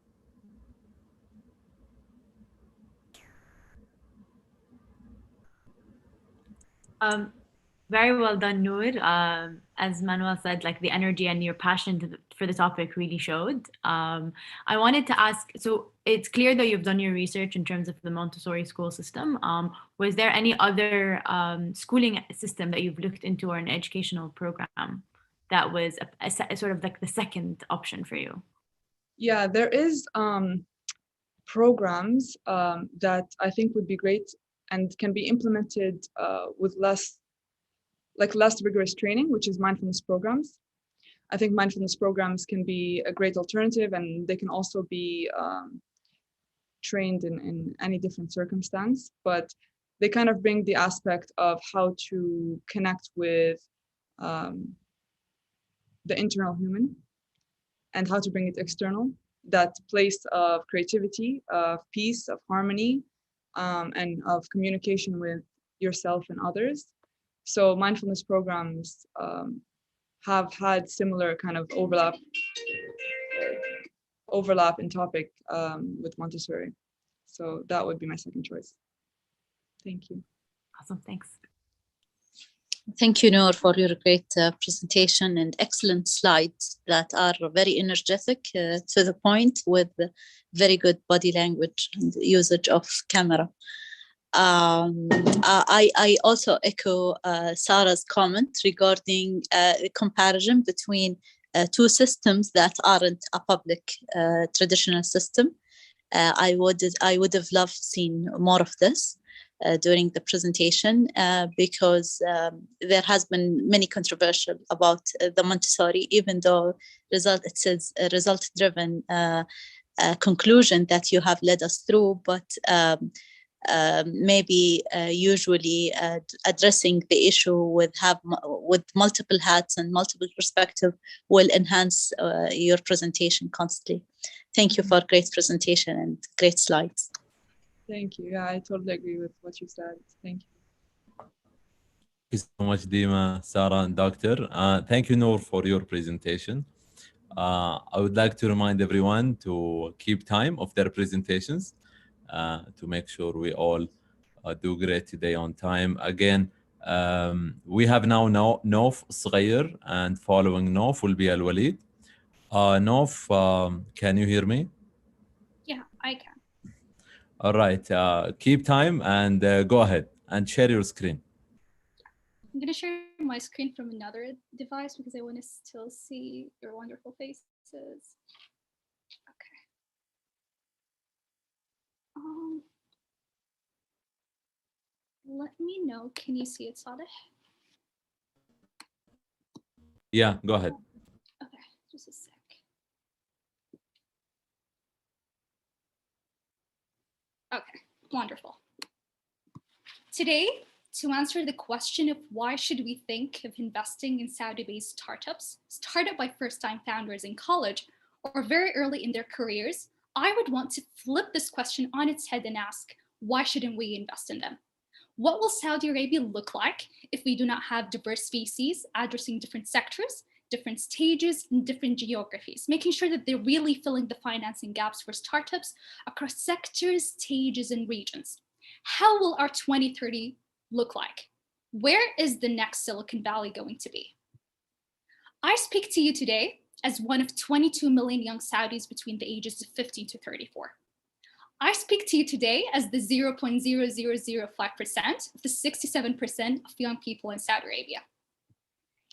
Very well done, Noor. As Manuel said, like the energy and your passion for the topic really showed. I wanted to ask, so it's clear that you've done your research in terms of the Montessori school system. Was there any other schooling system that you've looked into, or an educational program that was a sort of like the second option for you? Yeah, there is programs that I think would be great and can be implemented with less rigorous training, which is mindfulness programs. I think mindfulness programs can be a great alternative, and they can also be trained in any different circumstance, but they kind of bring the aspect of how to connect with the internal human and how to bring it external, that place of creativity, of peace, of harmony, and of communication with yourself and others. So mindfulness programs have had similar kind of overlap in topic with Montessori. So that would be my second choice. Thank you. Awesome, thanks. Thank you, Noor, for your great presentation and excellent slides that are very energetic, to the point, with very good body language and usage of camera. I also echo Sarah's comment regarding the comparison between two systems that aren't a public traditional system. I would have loved seeing more of this during the presentation, because there has been many controversial about the Montessori, even though it says a result-driven conclusion that you have led us through, but maybe usually addressing the issue with multiple hats and multiple perspectives will enhance your presentation constantly. Thank you for great presentation and great slides. Thank you. Yeah, I totally agree with what you said. Thank you. Thank you so much, Dima, Sarah, and Doctor. Thank you, Noor, for your presentation. I would like to remind everyone to keep time of their presentations to make sure we all do great today on time. Again, we have now Nof Sghair, and following Nof will be Al-Walid. Nof, can you hear me? Yeah, I can. All right, keep time and go ahead and share your screen. I'm going to share my screen from another device because I want to still see your wonderful faces. Okay. Let me know. Can you see it, Saleh? Yeah, go ahead. Okay, just a sec. Okay, wonderful. Today, to answer the question of why should we think of investing in Saudi-based startups, started by first-time founders in college or very early in their careers, I would want to flip this question on its head and ask, why shouldn't we invest in them? What will Saudi Arabia look like if we do not have diverse VCs addressing different sectors, different stages, and different geographies, making sure that they're really filling the financing gaps for startups across sectors, stages, and regions? How will our 2030 look like? Where is the next Silicon Valley going to be? I speak to you today as one of 22 million young Saudis between the ages of 15 to 34. I speak to you today as the 0.0005% of the 67% of young people in Saudi Arabia.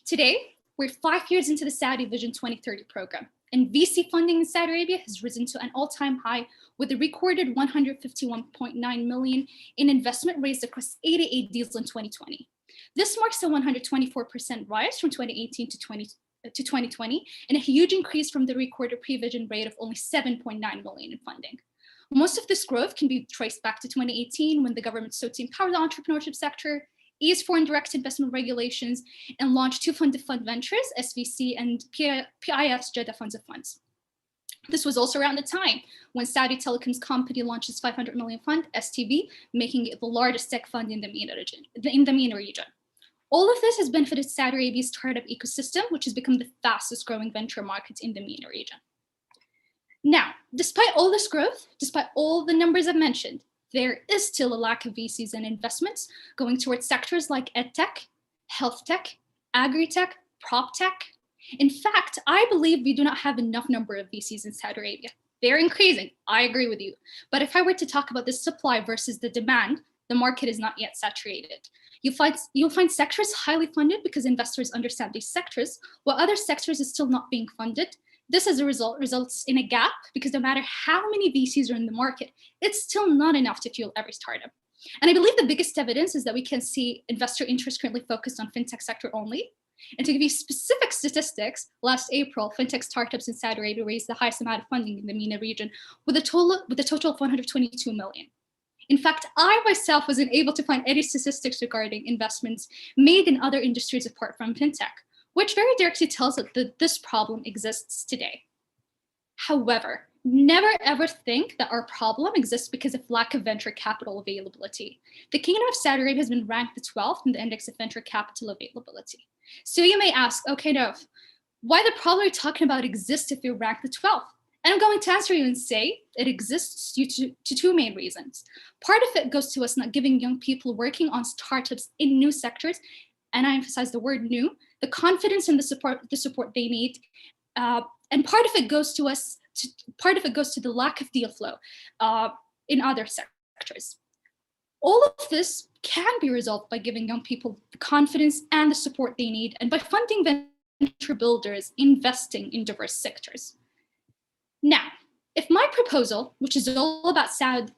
Today, we're 5 years into the Saudi Vision 2030 program, and VC funding in Saudi Arabia has risen to an all-time high with a recorded 151.9 million in investment raised across 88 deals in 2020. This marks a 124% rise from 2018 to 2020, and a huge increase from the recorded pre-vision rate of only 7.9 million in funding. Most of this growth can be traced back to 2018 when the government sought to empower the entrepreneurship sector, ease foreign direct investment regulations, and launched two fund-to-fund ventures, SVC and PIF's Jeddah Funds of Funds. This was also around the time when Saudi Telecom's company launched its 500 million fund, STV, making it the largest tech fund in the MENA region. All of this has benefited Saudi Arabia's startup ecosystem, which has become the fastest growing venture market in the MENA region. Now, despite all this growth, despite all the numbers I've mentioned, there is still a lack of VCs and investments going towards sectors like edtech, health tech, agri-tech, prop tech. In fact, I believe we do not have enough number of VCs in Saudi Arabia. They're increasing, I agree with you. But if I were to talk about the supply versus the demand, the market is not yet saturated. You'll find sectors highly funded because investors understand these sectors, while other sectors are still not being funded. This, as a result, results in a gap because no matter how many VCs are in the market, it's still not enough to fuel every startup. And I believe the biggest evidence is that we can see investor interest currently focused on fintech sector only. And to give you specific statistics, last April, fintech startups in Saudi Arabia raised the highest amount of funding in the MENA region with a total of 122 million. In fact, I myself wasn't able to find any statistics regarding investments made in other industries apart from fintech, which very directly tells us that this problem exists today. However, never ever think that our problem exists because of lack of venture capital availability. The Kingdom of Saudi Arabia has been ranked the 12th in the Index of Venture Capital Availability. So you may ask, okay, Nov, why the problem you're talking about exists if you're ranked the 12th? And I'm going to answer you and say it exists due to two main reasons. Part of it goes to us not giving young people working on startups in new sectors, and I emphasize the word new, the confidence and the support they need. And part of it goes to the lack of deal flow in other sectors. All of this can be resolved by giving young people the confidence and the support they need, and by funding venture builders investing in diverse sectors. Now, if my proposal, which is all about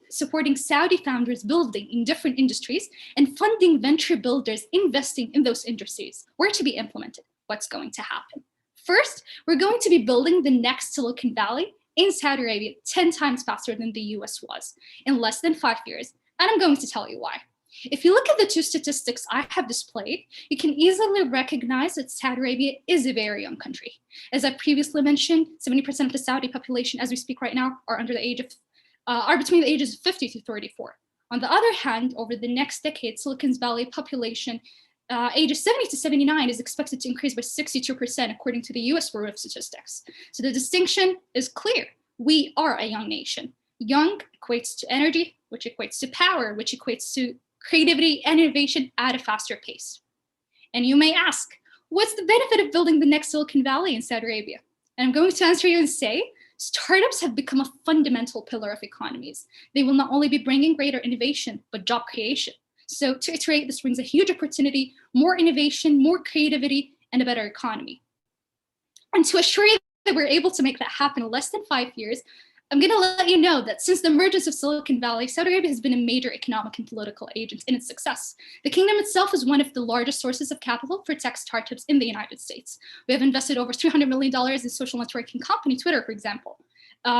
supporting Saudi founders building in different industries and funding venture builders investing in those industries, were to be implemented, what's going to happen? First, we're going to be building the next Silicon Valley in Saudi Arabia 10 times faster than the US was in less than 5 years. And I'm going to tell you why. If you look at the two statistics I have displayed, you can easily recognize that Saudi Arabia is a very young country. As I previously mentioned, 70% of the Saudi population as we speak right now are between the ages of 50 to 34. On the other hand, over the next decade, Silicon Valley population ages 70 to 79 is expected to increase by 62% according to the US Bureau of Statistics. So the distinction is clear. We are a young nation. Young equates to energy, which equates to power, which equates to creativity and innovation at a faster pace. And you may ask, what's the benefit of building the next Silicon Valley in Saudi Arabia? And I'm going to answer you and say, startups have become a fundamental pillar of economies. They will not only be bringing greater innovation, but job creation. So to iterate, this brings a huge opportunity, more innovation, more creativity, and a better economy. And to assure you that we're able to make that happen in less than 5 years, I'm going to let you know that since the emergence of Silicon Valley, Saudi Arabia has been a major economic and political agent in its success. The kingdom itself is one of the largest sources of capital for tech startups in the United States. We have invested over $300 million in social networking company Twitter, for example.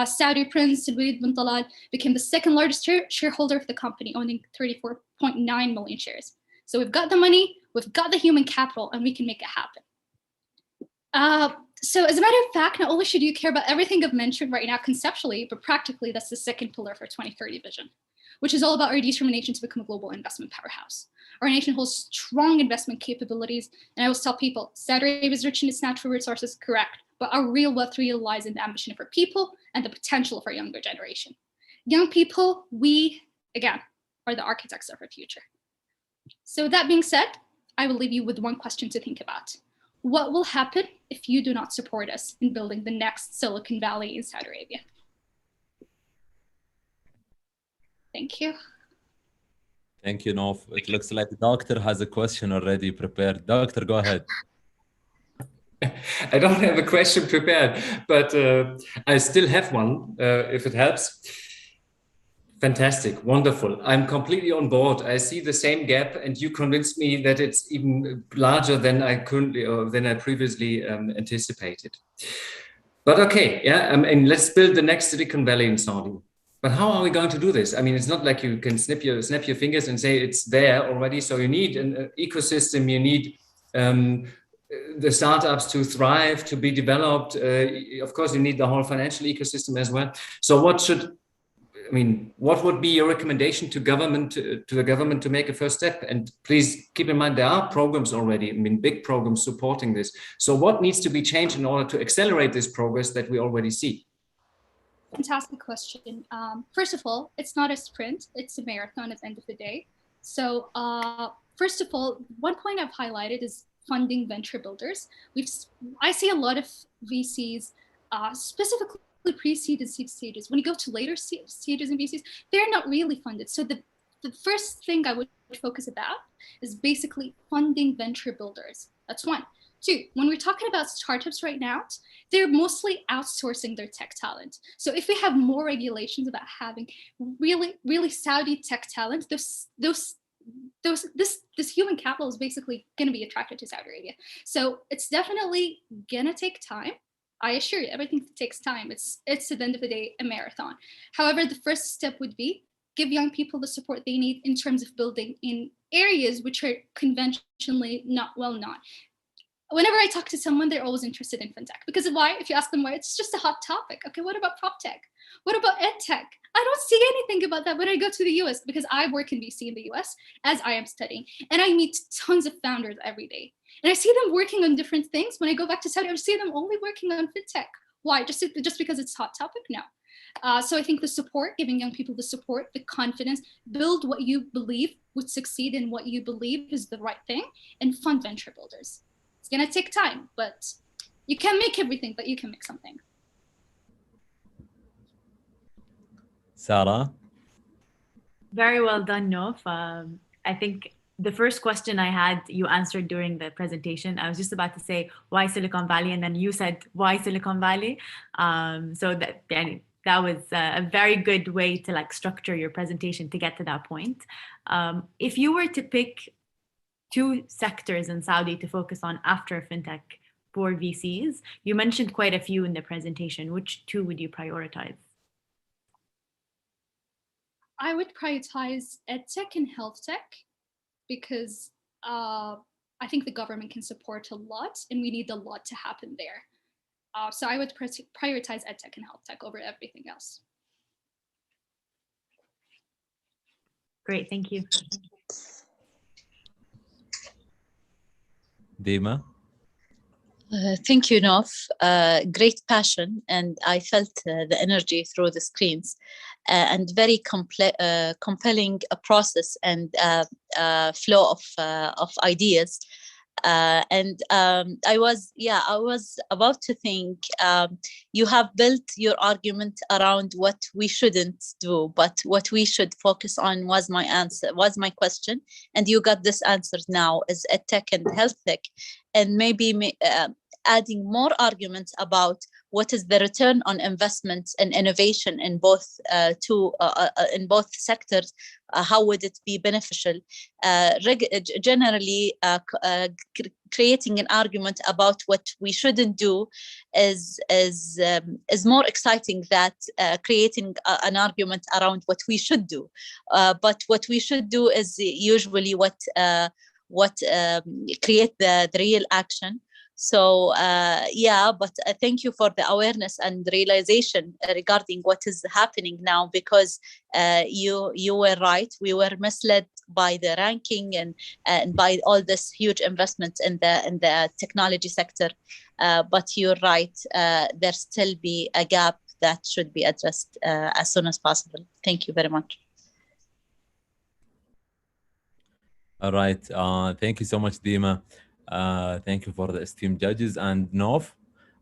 Saudi Prince Walid bin Talal became the second largest shareholder of the company, owning 34.9 million shares. So we've got the money, we've got the human capital, and we can make it happen. So as a matter of fact, not only should you care about everything I've mentioned right now conceptually, but practically, that's the second pillar for 2030 vision, which is all about our determination to become a global investment powerhouse. Our nation holds strong investment capabilities, and I always tell people, Saudi Arabia is rich in its natural resources, correct, but our real wealth really lies in the ambition of our people and the potential of our younger generation. Young people, we, again, are the architects of our future. So with that being said, I will leave you with one question to think about. What will happen if you do not support us in building the next Silicon Valley in Saudi Arabia? Thank you. Thank you, Nof. It looks like the doctor has a question already prepared. Doctor, go ahead. I don't have a question prepared, but I still have one, if it helps. Fantastic, wonderful. I'm completely on board. I see the same gap, and you convinced me that it's even larger than I previously anticipated. But okay, yeah, and let's build the next Silicon Valley in Saudi. But how are we going to do this? I mean, it's not like you can snap your fingers and say it's there already. So you need an ecosystem. You need the startups to thrive, to be developed. Of course, you need the whole financial ecosystem as well. So what would be your recommendation to the government to make a first step? And please keep in mind, there are programs already, big programs supporting this. So what needs to be changed in order to accelerate this progress that we already see? Fantastic question. First of all, it's not a sprint, it's a marathon at the end of the day. So first of all, one point I've highlighted is funding venture builders. I see a lot of VCs, specifically pre-seed and seed stages. When you go to later stages in VCs, they're not really funded. So the first thing I would focus about is basically funding venture builders. That's one. Two, when we're talking about startups right now, they're mostly outsourcing their tech talent. So if we have more regulations about having really Saudi tech talent, this human capital is basically going to be attracted to Saudi Arabia. So it's definitely going to take time. I assure you, everything takes time. It's at the end of the day a marathon. However, the first step would be give young people the support they need in terms of building in areas which are conventionally not well known. Whenever I talk to someone, they're always interested in fintech. Because of why? If you ask them why, it's just a hot topic. Okay, what about prop tech? What about ed tech? I don't see anything about that when I go to the US, because I work in VC in the US as I am studying. And I meet tons of founders every day. And I see them working on different things. When I go back to Saudi, I see them only working on fintech. Why? Just because it's a hot topic? No. So I think the support, giving young people the support, the confidence, build what you believe would succeed in what you believe is the right thing, and fund venture builders. It's going to take time, but you can't make everything, but you can make something. Sarah? Very well done, Nof. I think the first question I had, you answered during the presentation. I was just about to say, why Silicon Valley? And then you said, why Silicon Valley? So that was a very good way to structure your presentation to get to that point. If you were to pick 2 sectors in Saudi to focus on after fintech for VCs, you mentioned quite a few in the presentation. Which 2 would you prioritize? I would prioritize edtech and health tech, because I think the government can support a lot, and we need a lot to happen there. So I would prioritize edtech and health tech over everything else. Great, thank you. Dima? Thank you, Nof. Great passion, and I felt the energy through the screens, and very compelling process and flow of ideas. And I was about to think, you have built your argument around what we shouldn't do, but what we should focus on was my question, and you got this answer now is edtech and health tech, and maybe adding more arguments about what is the return on investment and innovation in both in both sectors. How would it be beneficial? Generally, creating an argument about what we shouldn't do is more exciting than creating an argument around what we should do. But what we should do is usually what create the real action. So but thank you for the awareness and realization regarding what is happening now, because you were right. We were misled by the ranking and by all this huge investment in the technology sector. But you're right. There still be a gap that should be addressed as soon as possible. Thank you very much. All right. Thank you so much, Dima. Thank you for the esteemed judges and Nov.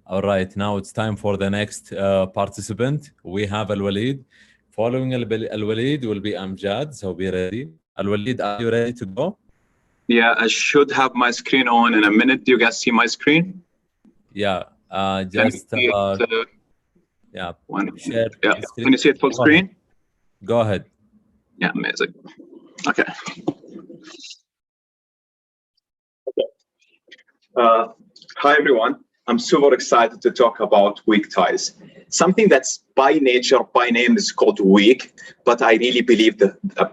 All right. Now it's time for the next participant. We have Al-Walid. Following Al-Walid will be Amjad. So be ready. Al-Walid, are you ready to go? Yeah, I should have my screen on in a minute. Do you guys see my screen? Yeah. Just yeah. Share Can you see it full screen? Go ahead. Yeah, amazing. Okay. Hi, everyone. I'm super excited to talk about weak ties. Something that's by nature, by name is called weak, but I really believe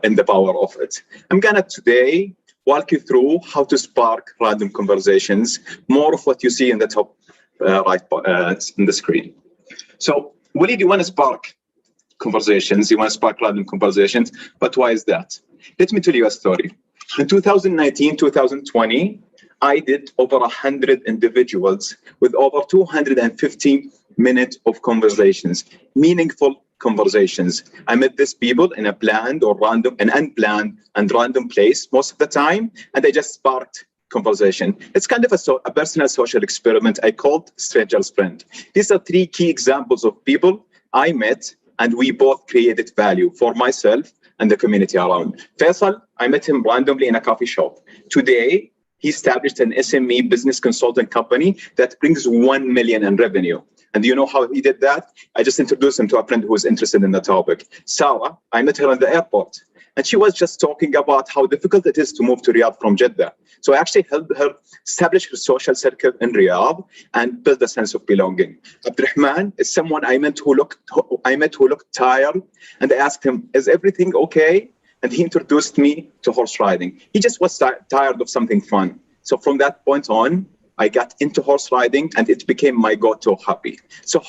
in the power of it. I'm gonna today walk you through how to spark random conversations, more of what you see in the top right in the screen. So, Walid, you want to spark conversations, you want to spark random conversations, but why is that? Let me tell you a story. In 2019, 2020, I did over 100 individuals with over 250 minutes of conversations, meaningful conversations. I met these people in a planned or random, an unplanned and random place most of the time, and I just sparked conversation. It's kind of a personal social experiment I called Stranger's Friend. These are 3 key examples of people I met, and we both created value for myself and the community around. Faisal, I met him randomly in a coffee shop. Today, he established an SME business consulting company that brings 1 million in revenue. And do you know how he did that? I just introduced him to a friend who was interested in the topic. Sarah, I met her in the airport, and she was just talking about how difficult it is to move to Riyadh from Jeddah. So I actually helped her establish her social circle in Riyadh and build a sense of belonging. Abdurrahman is someone I met who looked tired, and I asked him, "Is everything okay?" And he introduced me to horse riding. He just was tired of something fun. So from that point on, I got into horse riding, and it became my go-to hobby. So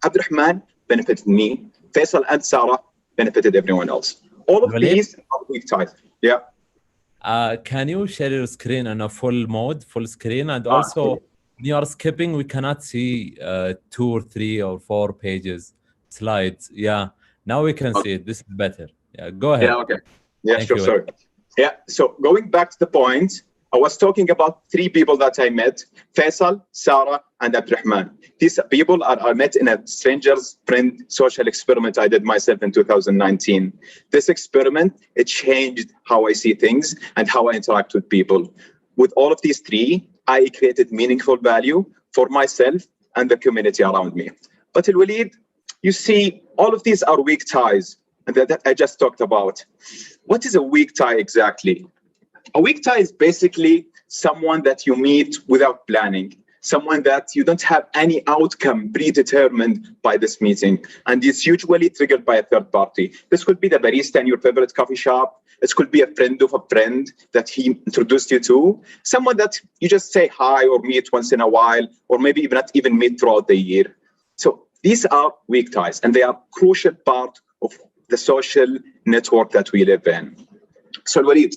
Abdurrahman benefited me. Faisal and Sarah benefited everyone else. All of these are weak ties. Yeah. Can you share your screen in a full screen? And also, when you are skipping, we cannot see 2 or 3 or 4 pages, slides. Yeah. Now we can see it. This is better. Yeah. Go ahead. Yeah. Okay. Yeah, Thank sure, you. sorry. Yeah, so going back to the point, I was talking about 3 people that I met, Faisal, Sarah, and Abdurrahman. These people I met in a Stranger's Friend social experiment I did myself in 2019. This experiment, it changed how I see things and how I interact with people. With all of these 3, I created meaningful value for myself and the community around me. But Al-Walid, you see, all of these are weak ties, and that I just talked about. What is a weak tie exactly? A weak tie is basically someone that you meet without planning, someone that you don't have any outcome predetermined by this meeting, and it's usually triggered by a third party. This could be the barista in your favorite coffee shop. It could be a friend of a friend that he introduced you to, someone that you just say hi or meet once in a while, or maybe even not even meet throughout the year. So these are weak ties, and they are a crucial part of the social network that we live in. So Walid,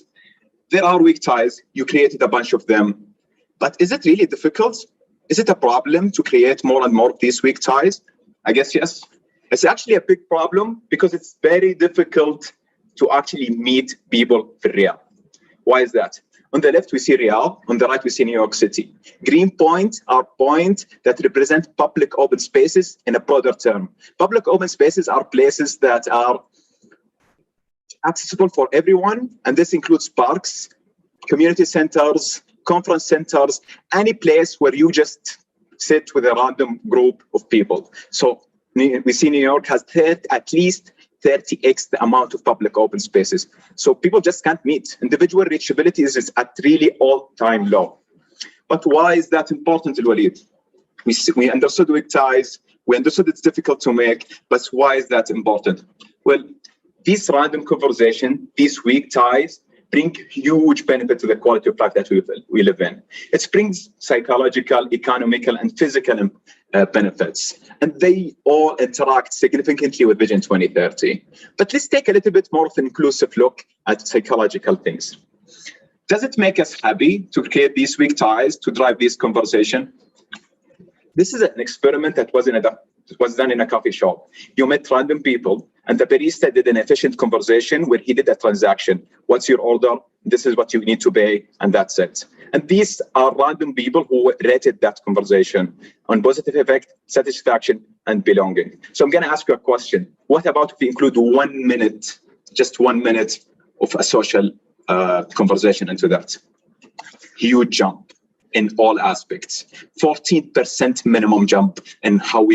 there are weak ties. You created a bunch of them, but is it really difficult? Is it a problem to create more and more of these weak ties? I guess yes. It's actually a big problem because it's very difficult to actually meet people for real. Why is that? On the left, we see Riyadh. On the right, we see New York City. Green points are points that represent public open spaces in a broader term. Public open spaces are places that are accessible for everyone, and this includes parks, community centers, conference centers, any place where you just sit with a random group of people. So we see New York has at least 30x the amount of public open spaces. So people just can't meet. Individual reachability is at really all-time low. But why is that important, Al-Walid? We understood weak ties, we understood it's difficult to make, but why is that important? Well, these random conversation, these weak ties, bring huge benefit to the quality of life that we live in. It brings psychological, economical, and physical benefits, and they all interact significantly with Vision 2030. But let's take a little bit more of an inclusive look at psychological things. Does it make us happy to create these weak ties, to drive this conversation? This is an experiment that was done in a coffee shop. You met random people, and the barista did an efficient conversation where he did a transaction. What's your order? This is what you need to pay, and that's it. And these are random people who rated that conversation on positive effect, satisfaction, and belonging. So I'm going to ask you a question. What about if we include 1 minute, just 1 minute of a social conversation into that? Huge jump in all aspects. 14% minimum jump in how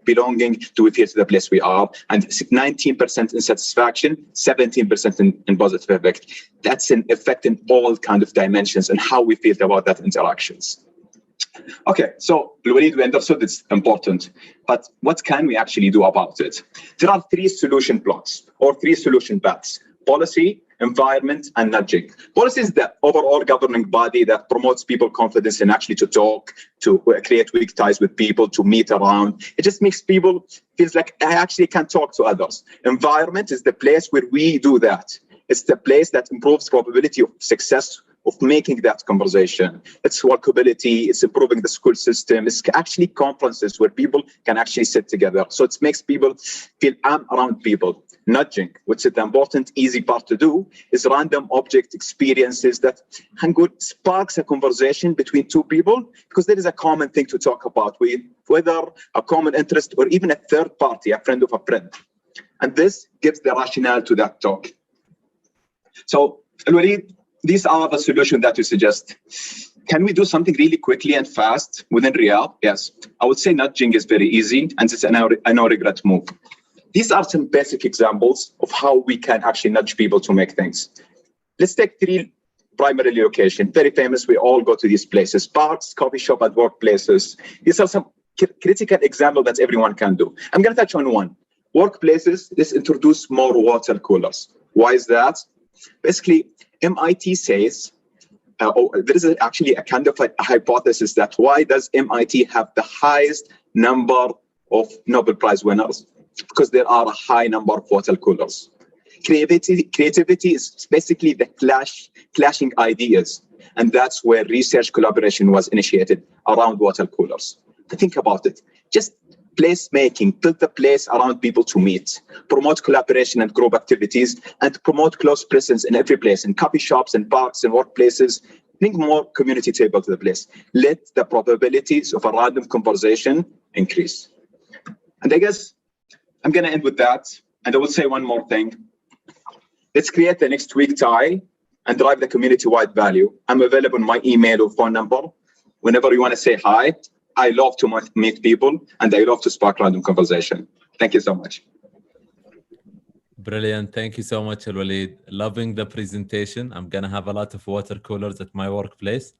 belonging do we feel to the place we are, and 19% in satisfaction, 17% in positive effect. That's an effect in all kind of dimensions and how we feel about that interactions. Okay, so Walid, we understood it's important, but what can we actually do about it? There are 3 solution blocks or 3 solution paths: policy, environment, and nudging. Policy is the overall governing body that promotes people confidence in actually to talk, to create weak ties with people, to meet around. It just makes people feels like I actually can talk to others. Environment is the place where we do that. It's the place that improves probability of success of making that conversation. It's workability, it's improving the school system, it's actually conferences where people can actually sit together. So it makes people feel I'm around people. Nudging, which is the important, easy part to do, is random object experiences that sparks a conversation between 2 people because there is a common thing to talk about, whether a common interest or even a third party, a friend of a friend. And this gives the rationale to that talk. So, Al-Walid, these are the solutions that you suggest. Can we do something really quickly and fast within Riyadh? Yes. I would say nudging is very easy, and it's a no-regret move. These are some basic examples of how we can actually nudge people to make things. Let's take 3 primary locations, very famous. We all go to these places: parks, coffee shop, and workplaces. These are some critical examples that everyone can do. I'm going to touch on one. Workplaces, let's introduce more water coolers. Why is that? Basically, MIT says, there is actually a kind of a hypothesis that why does MIT have the highest number of Nobel Prize winners? Because there are a high number of water coolers. Creativity is basically the clashing ideas, and that's where research collaboration was initiated around water coolers. Think about it. Just place making, build the place around people to meet, promote collaboration and group activities, and promote close presence in every place, in coffee shops and parks and workplaces. Bring more community table to the place. Let the probabilities of a random conversation increase. And I guess I'm going to end with that. And I will say one more thing. Let's create the next weak tie and drive the community-wide value. I'm available on my email or phone number. Whenever you want to say hi, I love to meet people, and I love to spark random conversation. Thank you so much. Brilliant. Thank you so much, Al-Walid. Loving the presentation. I'm going to have a lot of water coolers at my workplace.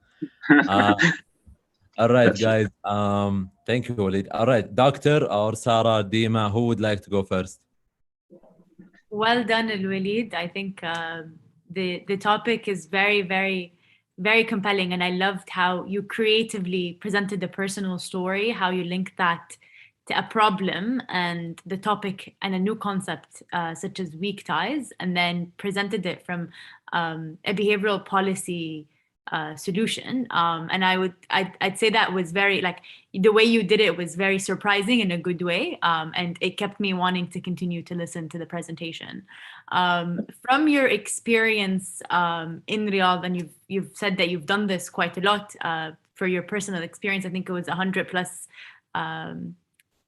All right, guys. Thank you, Walid. All right, Doctor or Sarah, Dima, who would like to go first? Well done, Al-Walid. I think the topic is very, very, very compelling, and I loved how you creatively presented the personal story, how you linked that to a problem and the topic and a new concept such as weak ties, and then presented it from a behavioral policy solution. And I'd say that was very, like, the way you did it was very surprising in a good way, and it kept me wanting to continue to listen to the presentation. From your experience in Riyadh, and you've said that you've done this quite a lot for your personal experience. I think it was 100 plus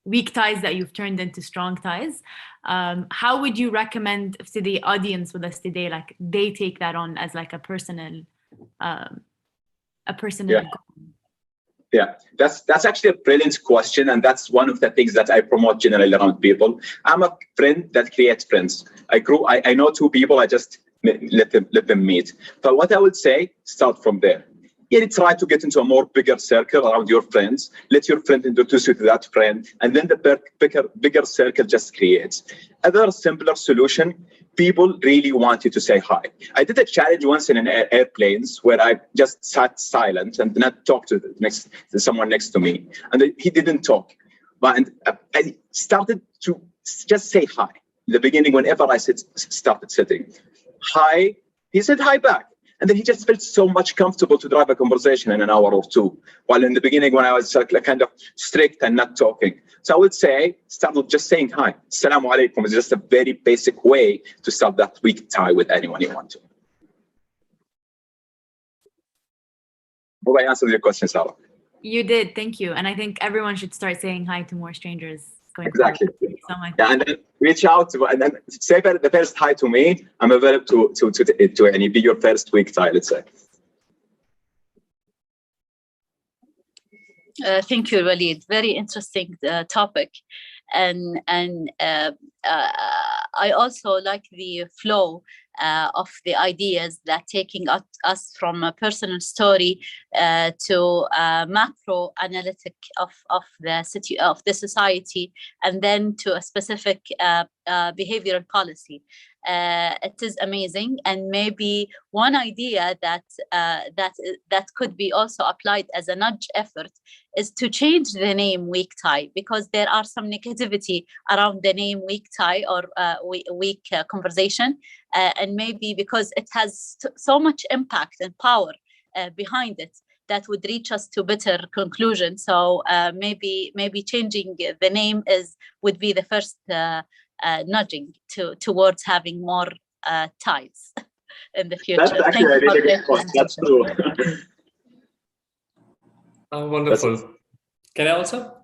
weak ties that you've turned into strong ties. How would you recommend to the audience with us today, like they take that on as like a personal Yeah. Yeah, that's actually a brilliant question, and that's one of the things that I promote generally around people. I'm a friend that creates friends. I know two people, I just let them meet. But what I would say, start from there. Yeah, try to get into a more bigger circle around your friends. Let your friend introduce you to that friend, and then the bigger circle just creates. Other simpler solution, people really want you to say hi. I did a challenge once in an airplanes where I just sat silent and not talk to someone next to me, and he didn't talk. But I started to just say hi. In the beginning, whenever I started sitting, hi, he said hi back. And then he just felt so much comfortable to drive a conversation in an hour or two. While in the beginning, when I was kind of strict and not talking. So I would say, start with just saying hi. Assalamu alaikum is just a very basic way to start that weak tie with anyone you want to. Hope I answered your question, Sarah. You did, thank you. And I think everyone should start saying hi to more strangers. Exactly. So much. Yeah, and then reach out and then say the first hi to me. I'm available to any be your first weak tie, let's say. Thank you, Walid. Very interesting topic, and I also like the flow of the ideas that taking us from a personal story to a macro analytic of the society, and then to a specific behavioral policy. It is amazing, and maybe one idea that could be also applied as a nudge effort is to change the name weak tie, because there are some negativity around the name weak tie or weak conversation, and maybe because it has so much impact and power behind it, that would reach us to better conclusion. So maybe changing the name would be the first nudging towards having more ties in the future. That's actually a really good point. That's true. Oh, wonderful. Can I also?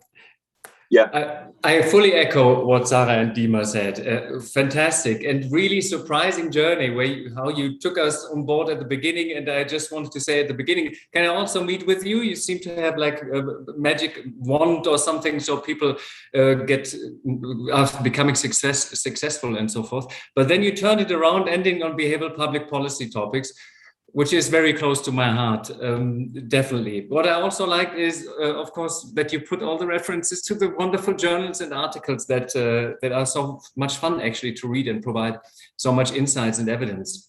Yeah. I fully echo what Sarah and Dima said. Fantastic and really surprising journey how you took us on board at the beginning. And I just wanted to say at the beginning, can I also meet with you? You seem to have like a magic wand or something, so people are becoming successful and so forth. But then you turned it around, ending on behavioral public policy topics, which is very close to my heart, definitely. What I also like is, of course, that you put all the references to the wonderful journals and articles that are so much fun actually to read and provide so much insights and evidence.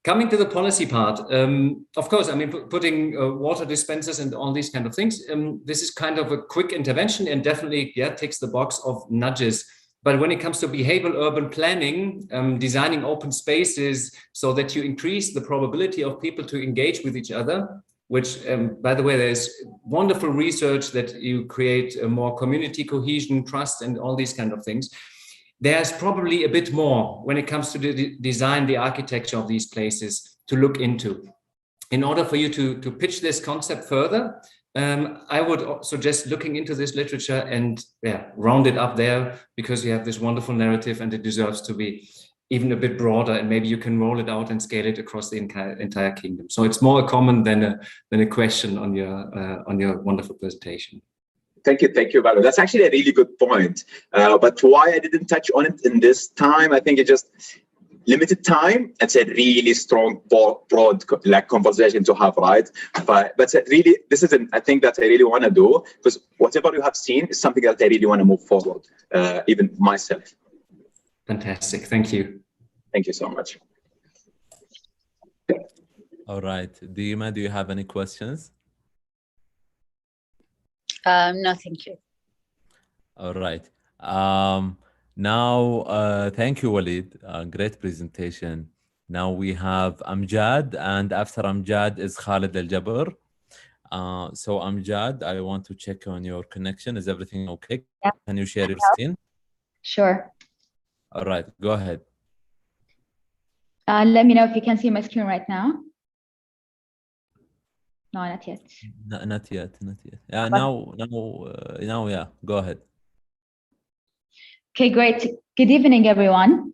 Coming to the policy part, of course, I mean, putting water dispensers and all these kind of things, this is kind of a quick intervention and definitely, yeah, ticks the box of nudges. But when it comes to behavioral urban planning, designing open spaces so that you increase the probability of people to engage with each other, which, by the way, there's wonderful research that you create a more community cohesion, trust, and all these kind of things. There's probably a bit more when it comes to the design, the architecture of these places to look into. In order for you to pitch this concept further, I would suggest looking into this literature and round it up there, because you have this wonderful narrative and it deserves to be even a bit broader, and maybe you can roll it out and scale it across the entire kingdom. So it's more a comment than a question on your wonderful presentation. Thank you, Valo. That's actually a really good point. But why I didn't touch on it in this time, I think it just limited time. It's a really strong, broad like conversation to have, right? But really, this is I think that I really want to do, because whatever you have seen is something that I really want to move forward, even myself. Fantastic. Thank you. Thank you so much. All right. Dima, do you have any questions? No, thank you. All right. Now, thank you, Walid. Great presentation. Now we have Amjad, and after Amjad is Khalid Al-Jabr. So Amjad, I want to check on your connection. Is everything okay? Yeah. Can you share your screen? Sure. All right, go ahead. Let me know if you can see my screen right now. No, not yet. Not yet. Yeah, now, yeah, go ahead. Okay, great. Good evening, everyone.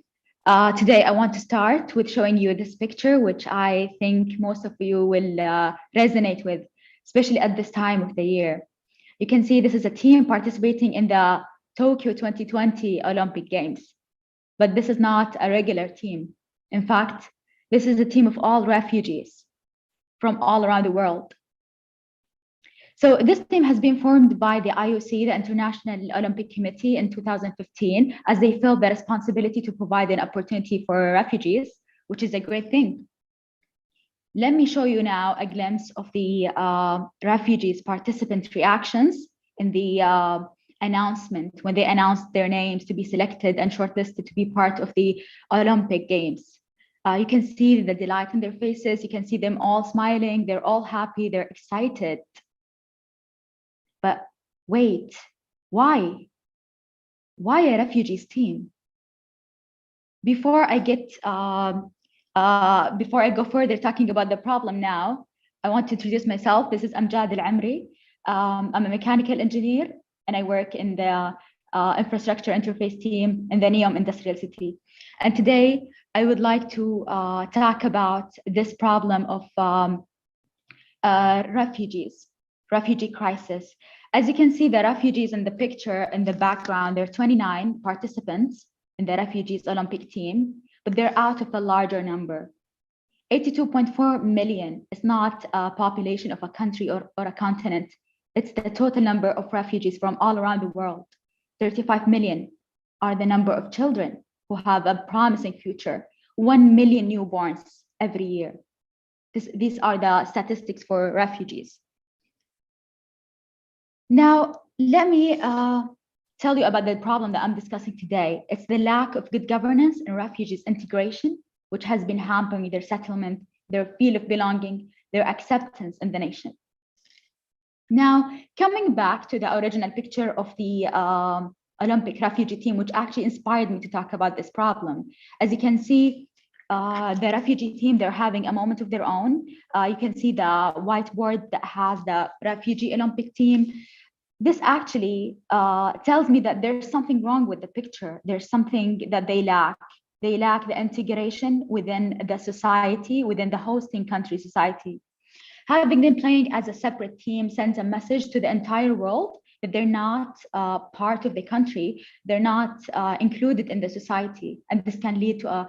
Today, I want to start with showing you this picture, which I think most of you will resonate with. especially at this time of the year. You can see this is a team participating in the Tokyo 2020 Olympic Games, but this is not a regular team. In fact, this is a team of all refugees from all around the world. So this team has been formed by the IOC, the International Olympic Committee, in 2015, as they feel the responsibility to provide an opportunity for refugees, which is a great thing. Let me show you now a glimpse of the refugees' participant reactions in the announcement when they announced their names to be selected and shortlisted to be part of the Olympic Games. You can see the delight in their faces. You can see them all smiling. They're all happy. They're excited. But wait, why? Why a refugees team? Before I go further talking about the problem now, I want to introduce myself. This is Amjad Al-Amri. I'm a mechanical engineer and I work in the infrastructure interface team in the NEOM Industrial City. And today I would like to talk about this problem of refugee crisis. As you can see, the refugees in the picture in the background, there are 29 participants in the refugees Olympic team, but they're out of a larger number. 82.4 million is not a population of a country or a continent. It's the total number of refugees from all around the world. 35 million are the number of children who have a promising future. 1 million newborns every year. These are the statistics for refugees. Now, let me tell you about the problem that I'm discussing today. It's the lack of good governance and refugees integration, which has been hampering their settlement, their feel of belonging, their acceptance in the nation. Now, coming back to the original picture of the Olympic refugee team, which actually inspired me to talk about this problem. As you can see, the refugee team, they're having a moment of their own. You can see the whiteboard that has the refugee Olympic team. This actually tells me that there's something wrong with the picture. There's something that they lack. They lack the integration within the society, within the hosting country society. Having them playing as a separate team sends a message to the entire world that they're not part of the country, they're not included in the society. And this can lead to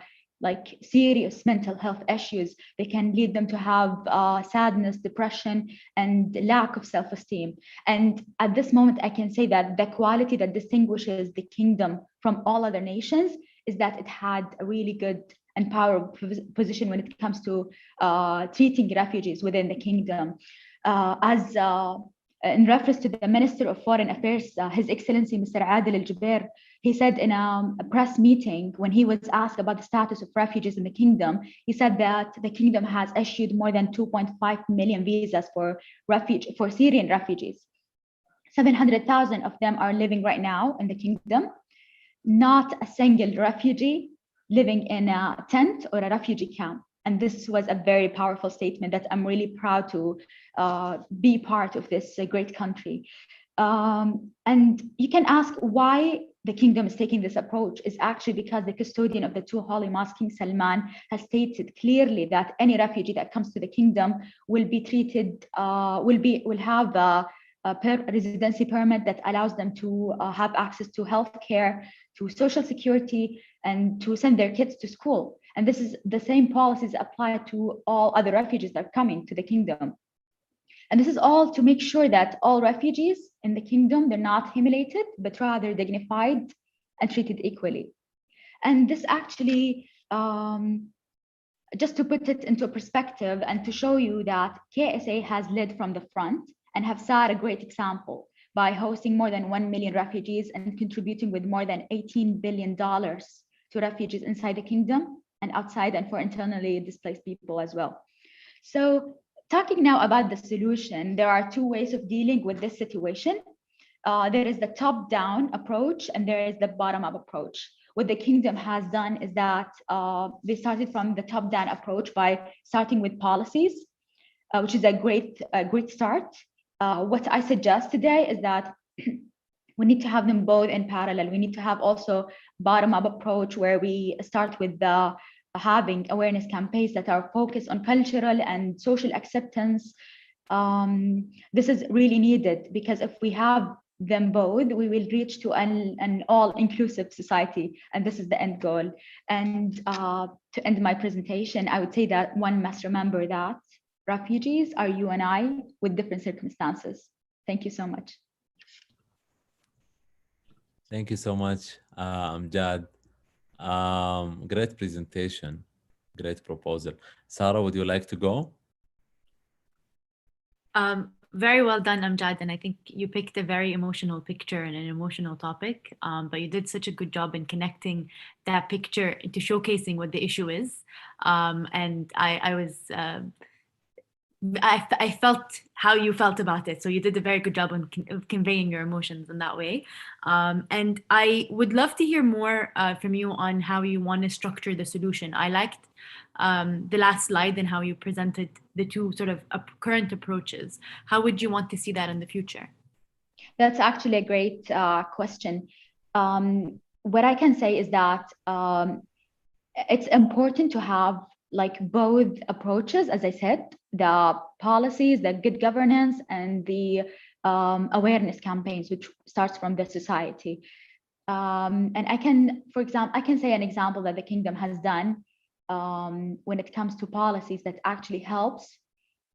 serious mental health issues. They can lead them to have sadness, depression, and lack of self-esteem. And at this moment, I can say that the quality that distinguishes the kingdom from all other nations is that it had a really good and powerful position when it comes to treating refugees within the kingdom. In reference to the Minister of Foreign Affairs, His Excellency Mr. Adel Al-Jubeir, he said in a press meeting when he was asked about the status of refugees in the kingdom, he said that the kingdom has issued more than 2.5 million visas for Syrian refugees. 700,000 of them are living right now in the kingdom. Not a single refugee living in a tent or a refugee camp. And this was a very powerful statement that I'm really proud to be part of this great country. And you can ask why the kingdom is taking this approach. Is actually because the custodian of the two holy mosques, King Salman, has stated clearly that any refugee that comes to the kingdom will be treated, will have a residency permit that allows them to have access to healthcare, to social security, and to send their kids to school. And this is the same policies applied to all other refugees that are coming to the kingdom. And this is all to make sure that all refugees in the kingdom, they're not humiliated, but rather dignified and treated equally. And this actually, just to put it into perspective and to show you that KSA has led from the front and have set a great example by hosting more than 1 million refugees and contributing with more than $18 billion to refugees inside the kingdom and outside, and for internally displaced people as well. So talking now about the solution, there are two ways of dealing with this situation. There is the top-down approach and there is the bottom-up approach. What the kingdom has done is that they started from the top-down approach by starting with policies, which is a great start. What I suggest today is that we need to have them both in parallel. We need to have also bottom-up approach where we start with having awareness campaigns that are focused on cultural and social acceptance This is really needed, because if we have them both, we will reach to an all-inclusive society, and this is the end goal. And to end my presentation, I would say that one must remember that refugees are you and I with different circumstances. Thank you so much. Thank you so much, Amjad. Great presentation, great proposal. Sarah, would you like to go? Very well done, Amjad, and I think you picked a very emotional picture and an emotional topic, but you did such a good job in connecting that picture into showcasing what the issue is. And I felt how you felt about it, so you did a very good job of conveying your emotions in that way. And I would love to hear more from you on how you want to structure the solution. I liked the last slide and how you presented the two sort of current approaches. How would you want to see that in the future? That's actually a great question. What I can say is that it's important to have like both approaches, as I said, the policies, the good governance, and the awareness campaigns, which starts from the society. And I can, for example, I can say an example that the Kingdom has done when it comes to policies that actually helps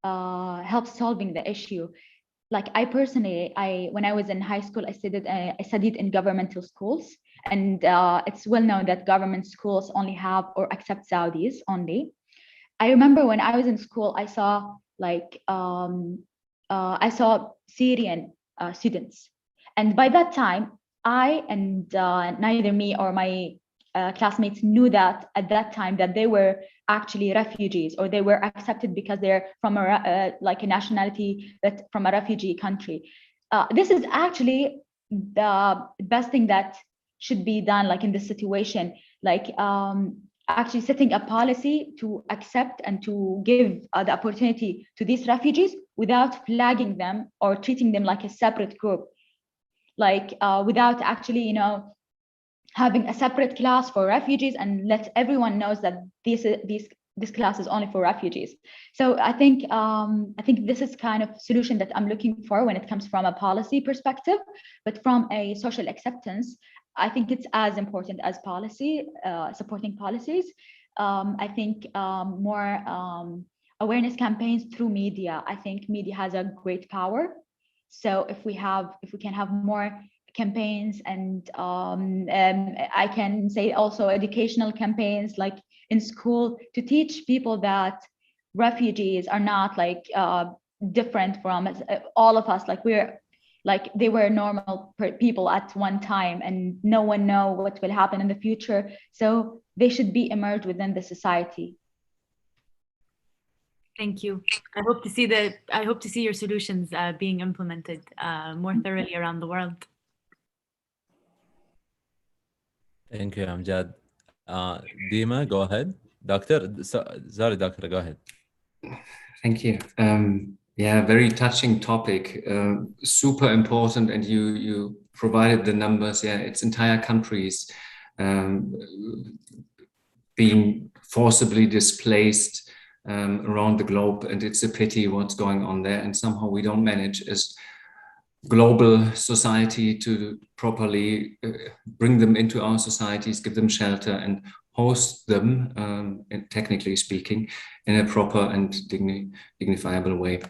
solving the issue. Like I personally, when I was in high school, I studied in governmental schools, and it's well known that government schools only have or accept Saudis only. I remember when I was in school, I saw like I saw Syrian students, and by that time, I and neither me or my classmates knew that at that time that they were actually refugees, or they were accepted because they're from like a nationality that from a refugee country. This is actually the best thing that should be done, like in this situation, like actually setting a policy to accept and to give the opportunity to these refugees without flagging them or treating them like a separate group, like without actually, you know, having a separate class for refugees and let everyone knows that this class is only for refugees. So I think this is kind of solution that I'm looking for when it comes from a policy perspective, but from a social acceptance, I think it's as important as policy, supporting policies. I think more awareness campaigns through media. I think media has a great power. So if we can have more campaigns, and I can say also educational campaigns, like in school, to teach people that refugees are not like different from all of us. Like they were normal people at one time, and no one know what will happen in the future. So they should be immersed within the society. Thank you. I hope to see your solutions being implemented more thoroughly around the world. Thank you, Amjad. Dima, go ahead. Sorry, doctor, go ahead. Thank you. Yeah, very touching topic, super important, and you provided the numbers. Yeah, it's entire countries being forcibly displaced around the globe, and it's a pity what's going on there, and somehow we don't manage as global society to properly bring them into our societies, give them shelter, and host them, technically speaking, in a proper and dignifiable way.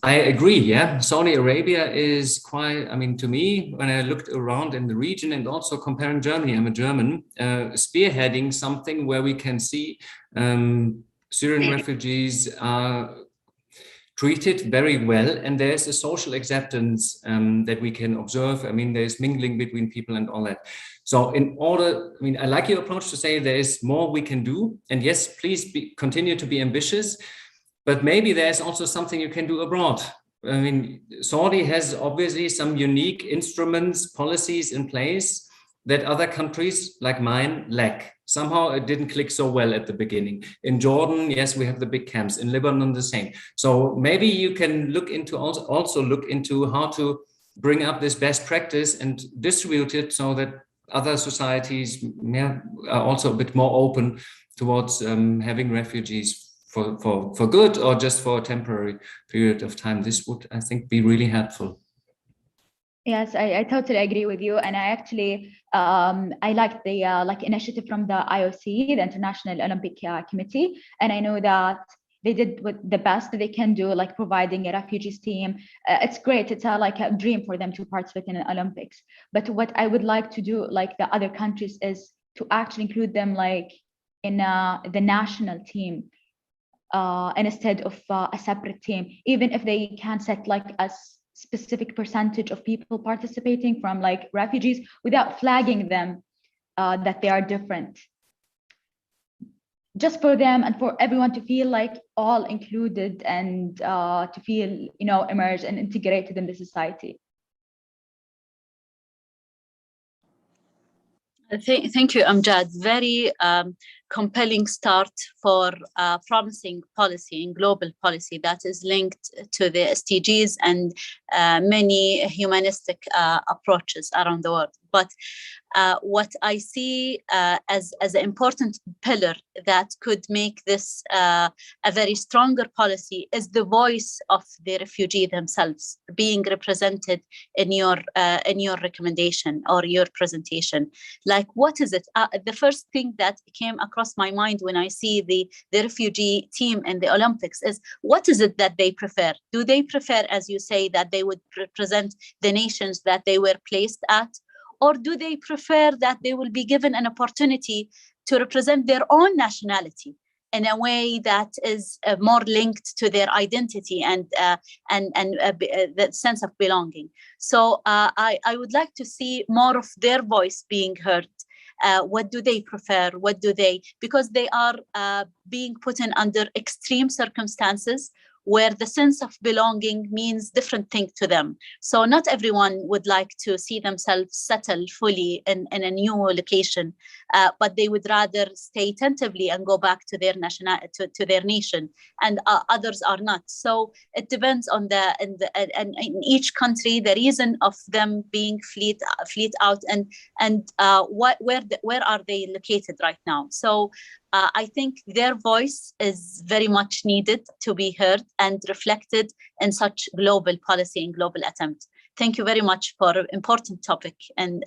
I agree, yeah. Saudi Arabia is quite, I mean, to me, when I looked around in the region and also comparing Germany, I'm a German, spearheading something where we can see Syrian refugees are treated very well, and there's a social acceptance that we can observe. I mean, there's mingling between people and all that. So in order, I mean, I like your approach to say there is more we can do, and yes, please continue to be ambitious, but maybe there's also something you can do abroad. I mean, Saudi has obviously some unique instruments, policies in place that other countries like mine lack. Somehow it didn't click so well at the beginning. In Jordan, yes, we have the big camps. In Lebanon, the same. So maybe you can look into also look into how to bring up this best practice and distribute it so that other societies are also a bit more open towards having refugees for good or just for a temporary period of time. This would, I think, be really helpful. Yes, I totally agree with you, and I actually I like the initiative from the IOC, the International Olympic Committee, and I know that they did what the best they can do, like providing a refugees team. It's great. It's like a dream for them to participate in the Olympics. But what I would like to do, like the other countries, is to actually include them like in the national team instead of a separate team, even if they can set like a specific percentage of people participating from like refugees without flagging them that they are different, just for them and for everyone to feel like all included and to feel, you know, immersed and integrated in the society. Thank you, Amjad. Very compelling start for promising policy and global policy that is linked to the SDGs and many humanistic approaches around the world. But what I see as an important pillar that could make this a very stronger policy is the voice of the refugee themselves being represented in your recommendation or your presentation. Like, what is it? The first thing that came across my mind when I see the refugee team in the Olympics is, what is it that they prefer? Do they prefer, as you say, that they would represent the nations that they were placed at? Or do they prefer that they will be given an opportunity to represent their own nationality in a way that is more linked to their identity and the sense of belonging? So I would like to see more of their voice being heard. What do they prefer? What do they, because they are being put in under extreme circumstances where the sense of belonging means different things to them. So not everyone would like to see themselves settle fully in a new location, but they would rather stay tentatively and go back to their to their nation, and others are not. So it depends on in each country the reason of them being fleet out and where are they located right now. So I think their voice is very much needed to be heard and reflected in such global policy and global attempt. Thank you very much for an important topic and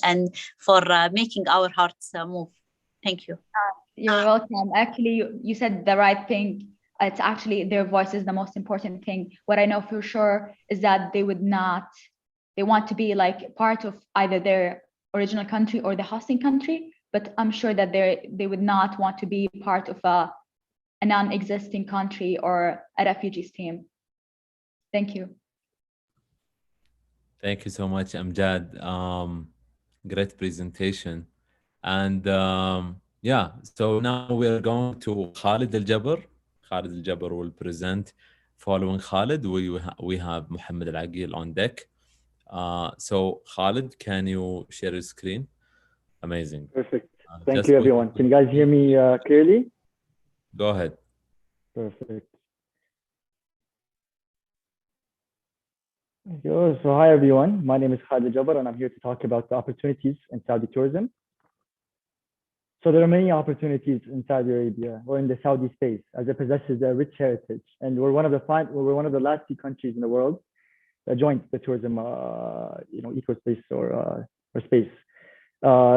for making our hearts move. Thank you. You're welcome. Actually, you said the right thing. It's actually their voice is the most important thing. What I know for sure is that they want to be like part of either their original country or the hosting country, but I'm sure that they would not want to be part of a non-existing country or a refugees team. Thank you. Thank you so much, Amjad. Great presentation. And yeah, so now we're going to Khalid Al-Jabr. Khalid Al-Jabr will present. Following Khalid, we have Mohammed Al-Aqil on deck. So Khalid, can you share your screen? Amazing. Perfect. Thank you, everyone. Can you guys hear me clearly? Go ahead. Perfect. So hi, everyone. My name is Khalid Jabbar, and I'm here to talk about the opportunities in Saudi tourism. So there are many opportunities in Saudi Arabia or in the Saudi space, as it possesses a rich heritage, and we're one of the last few countries in the world that joined the tourism, ecospace or space.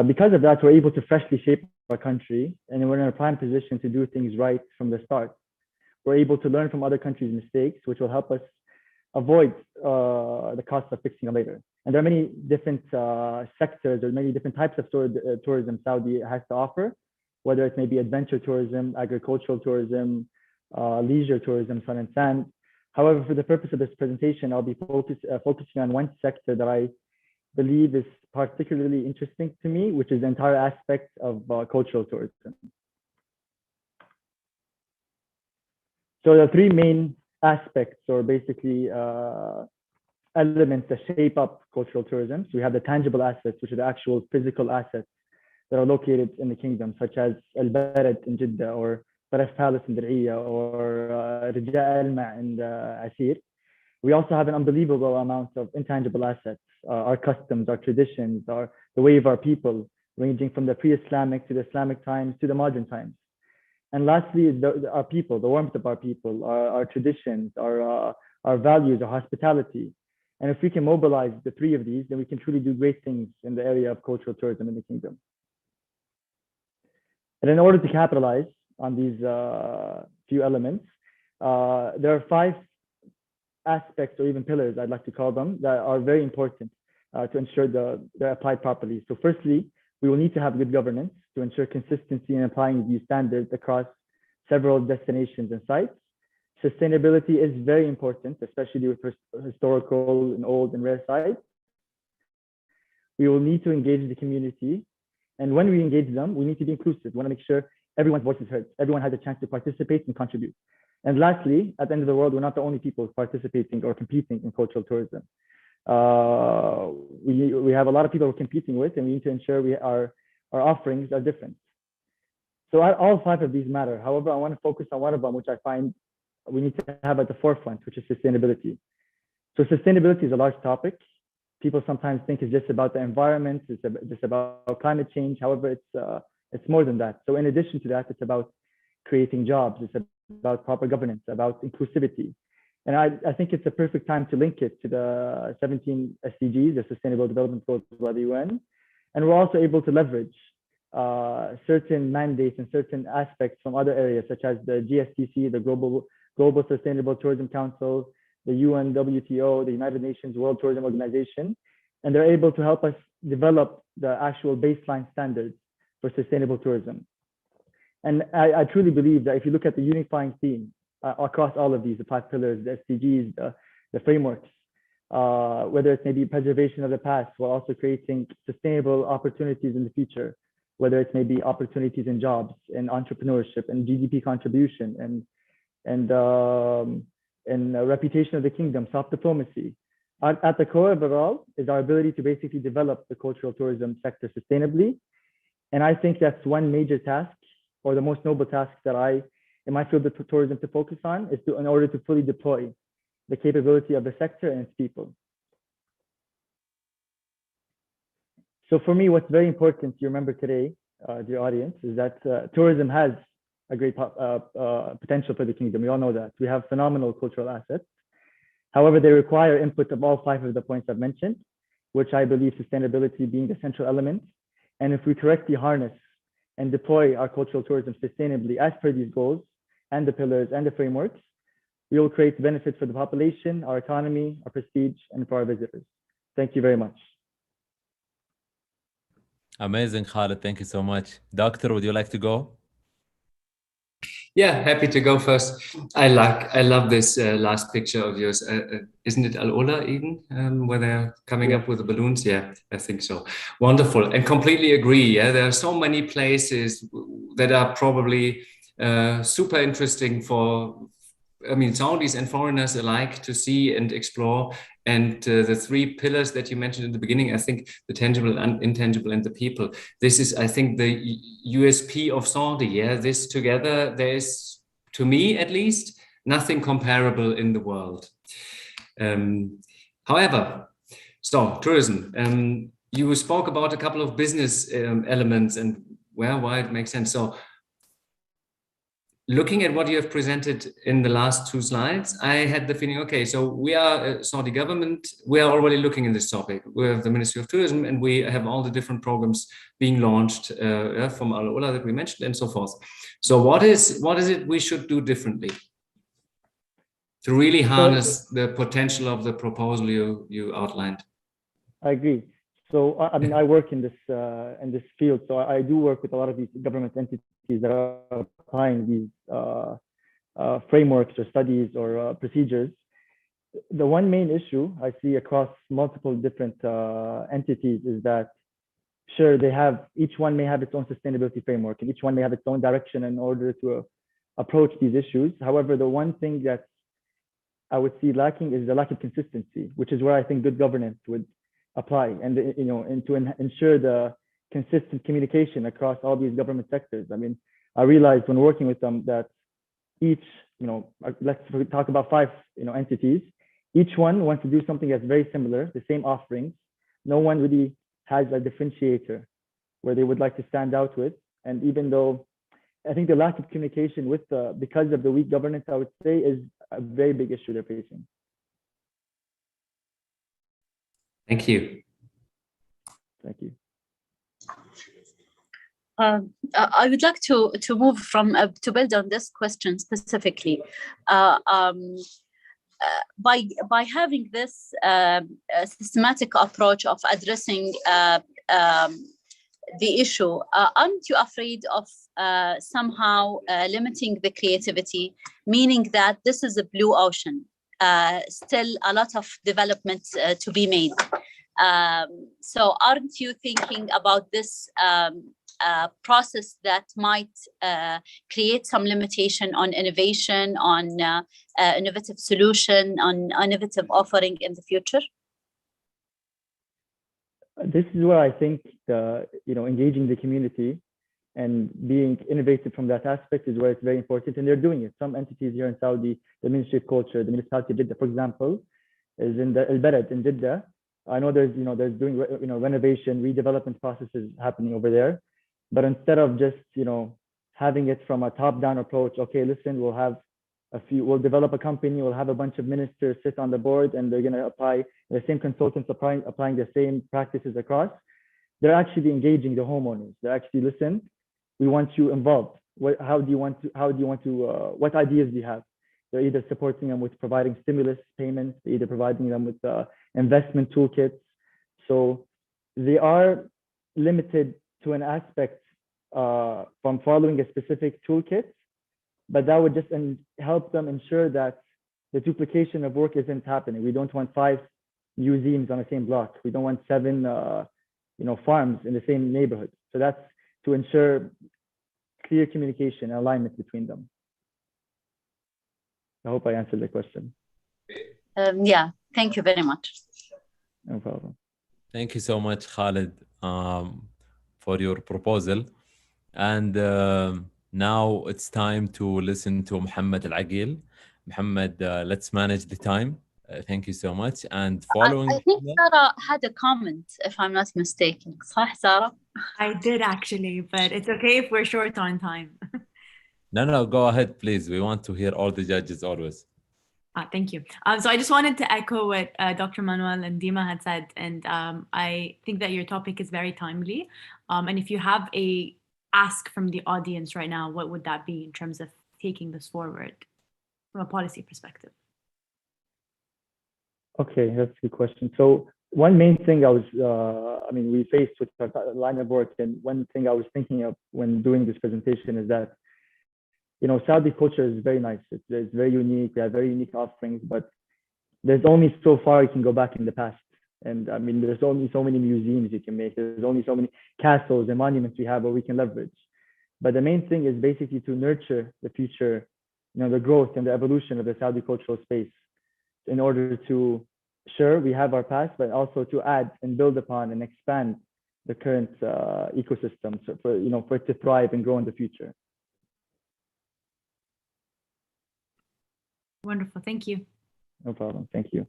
Because of that, we're able to freshly shape our country, and we're in a prime position to do things right from the start. We're able to learn from other countries' mistakes, which will help us avoid the cost of fixing it later. And there are many different sectors or many different types of tourism Saudi has to offer, whether it may be adventure tourism, agricultural tourism, leisure tourism, sun and sand. However, for the purpose of this presentation, I'll be focusing on one sector that I believe is particularly interesting to me, which is the entire aspect of cultural tourism. So there are three main aspects, or basically elements that shape up cultural tourism. So we have the tangible assets, which are the actual physical assets that are located in the kingdom, such as Al-Barad in Jeddah, or Taraf Palace in Diriyah, or Rija Al-Ma in Asir. We also have an unbelievable amount of intangible assets, our customs, our traditions, the way of our people, ranging from the pre-Islamic to the Islamic times to the modern times. And lastly, our people, the warmth of our people, our traditions, our values, our hospitality. And if we can mobilize the three of these, then we can truly do great things in the area of cultural tourism in the kingdom. And in order to capitalize on these few elements, there are 5 aspects or even pillars, I'd like to call them, that are very important to ensure they're applied properly. So firstly, we will need to have good governance to ensure consistency in applying these standards across several destinations and sites. Sustainability is very important, especially with historical and old and rare sites. We will need to engage the community. And when we engage them, we need to be inclusive. We want to make sure everyone's voice is heard. Everyone has a chance to participate and contribute. And lastly, at the end of the world, we're not the only people participating or competing in cultural tourism. We have a lot of people we're competing with, and we need to ensure our offerings are different. So all 5 of these matter. However, I want to focus on one of them, which I find we need to have at the forefront, which is sustainability. So sustainability is a large topic. People sometimes think it's just about the environment, it's just about climate change. However, it's more than that. So in addition to that, it's about creating jobs, it's about proper governance, about inclusivity. And I think it's a perfect time to link it to the 17 SDGs, the Sustainable Development Goals by the UN. And we're also able to leverage certain mandates and certain aspects from other areas, such as the GSTC, the Global Sustainable Tourism Council, the UN, WTO, the United Nations World Tourism Organization. And they're able to help us develop the actual baseline standards for sustainable tourism. And I truly believe that if you look at the unifying theme across all of these, the 5 pillars, the SDGs, the frameworks, whether it's maybe preservation of the past, while also creating sustainable opportunities in the future, whether it's maybe opportunities in jobs and entrepreneurship and GDP contribution and reputation of the kingdom, soft diplomacy. At the core of it all is our ability to basically develop the cultural tourism sector sustainably. And I think that's one major task, or the most noble task that in my field of tourism to focus on, is in order to fully deploy the capability of the sector and its people. So for me, what's very important to remember today, dear audience, is that tourism has a great potential for the kingdom. We all know that. We have phenomenal cultural assets. However, they require input of all 5 of the points I've mentioned, which I believe sustainability being the central element. And if we correctly harness and deploy our cultural tourism sustainably as per these goals and the pillars and the frameworks, we will create benefits for the population, our economy, our prestige, and for our visitors. Thank you very much. Amazing, Khaled. Thank you so much. Doctor, would you like to go? Yeah, happy to go first. I love this last picture of yours. Isn't it Al Ola even, where they're coming up with the balloons? Yeah, I think so. Wonderful, and completely agree. Yeah, there are so many places that are probably super interesting for, Saudis and foreigners alike to see and explore. And the 3 pillars that you mentioned in the beginning, I think the tangible and intangible and the people. This is, I think, the USP of Saudi. Yeah, this together, there is, to me at least, nothing comparable in the world. However, so tourism. You spoke about a couple of business elements and why it makes sense. So, looking at what you have presented in the last 2 slides, I had the feeling, okay, so we are a Saudi government, we are already looking in this topic. We have the Ministry of Tourism and we have all the different programs being launched from Al Ola that we mentioned and so forth. So what is it we should do differently to really harness the potential of the proposal you outlined? I agree. So, I work in this field, so I do work with a lot of these government entities that are applying these frameworks or studies or procedures. The one main issue I see across multiple different entities is that, sure, each one may have its own sustainability framework and each one may have its own direction in order to approach these issues. However, the one thing that I would see lacking is the lack of consistency, which is where I think good governance would apply, and and to ensure the consistent communication across all these government sectors. I realized when working with them that each, let's talk about 5, entities. Each one wants to do something that's very similar, the same offerings. No one really has a differentiator where they would like to stand out with. And even though I think the lack of communication with because of the weak governance, I would say, is a very big issue they're facing. Thank you. Thank you. I would like to move from to build on this question specifically. By having this systematic approach of addressing the issue, aren't you afraid of somehow limiting the creativity, meaning that this is a blue ocean, still a lot of development to be made? So aren't you thinking about this process that might create some limitation on innovation, on innovative solution, on innovative offering in the future? This is where I think engaging the community and being innovative from that aspect is where it's very important, and they're doing it. Some entities here in Saudi, the Ministry of Culture, the municipality of Jeddah, for example, is in the Al Balad in Jeddah. I know there's doing renovation, redevelopment processes happening over there. But instead of just, having it from a top-down approach, okay, listen, we'll develop a company, we'll have a bunch of ministers sit on the board, and they're going to apply the same consultants applying the same practices across. They're actually engaging the homeowners. They're actually, listen, we want you involved. What ideas do you have? They're either supporting them with providing stimulus payments, they're either providing them with investment toolkits. So they are limited to an aspect from following a specific toolkit, but that would just help them ensure that the duplication of work isn't happening. We don't want 5 museums on the same block. We don't want 7 farms in the same neighborhood. So that's to ensure clear communication and alignment between them. I hope I answered the question. Yeah, thank you very much. No problem. Thank you so much, Khalid, for your proposal. And now it's time to listen to Mohammed Al-Aqil. Mohammed, let's manage the time. Thank you so much. And following... I think Sarah had a comment, if I'm not mistaken. صح, Sarah? I did actually, but it's okay if we're short on time. No, go ahead, please. We want to hear all the judges always. Thank you. So I just wanted to echo what Dr. Manuel and Dima had said, and I think that your topic is very timely. And if you have a ask from the audience right now, what would that be in terms of taking this forward from a policy perspective? Okay, that's a good question. So one main thing we faced with our line of work, and one thing I was thinking of when doing this presentation is that, Saudi culture is very nice. It's very unique. We have very unique offerings, but there's only so far you can go back in the past. And there's only so many museums you can make. There's only so many castles and monuments we have where we can leverage. But the main thing is basically to nurture the future, the growth and the evolution of the Saudi cultural space in order to, sure, we have our past, but also to add and build upon and expand the current ecosystem for it to thrive and grow in the future. Wonderful. Thank you. No problem. Thank you.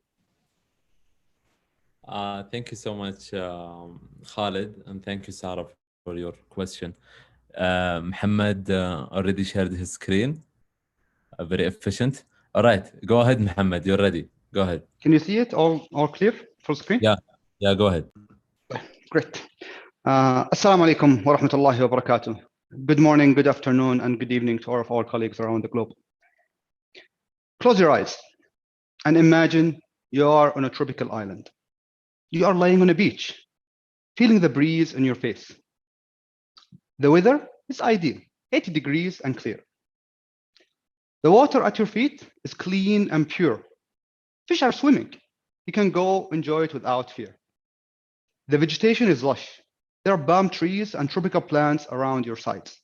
Thank you so much, Khalid, and thank you, Sarah, for your question. Mohammed already shared his screen. Very efficient. All right, go ahead, Mohammed. You're ready. Go ahead. Can you see it all clear? Full screen? Yeah, go ahead. Great. Assalamu alaikum wa rahmatullahi wa barakatuh. Good morning, good afternoon, and good evening to all of our colleagues around the globe. Close your eyes and imagine you are on a tropical island. You are lying on a beach, feeling the breeze in your face. The weather is ideal, 80 degrees and clear. The water at your feet is clean and pure. Fish are swimming. You can go enjoy it without fear. The vegetation is lush. There are palm trees and tropical plants around your sides.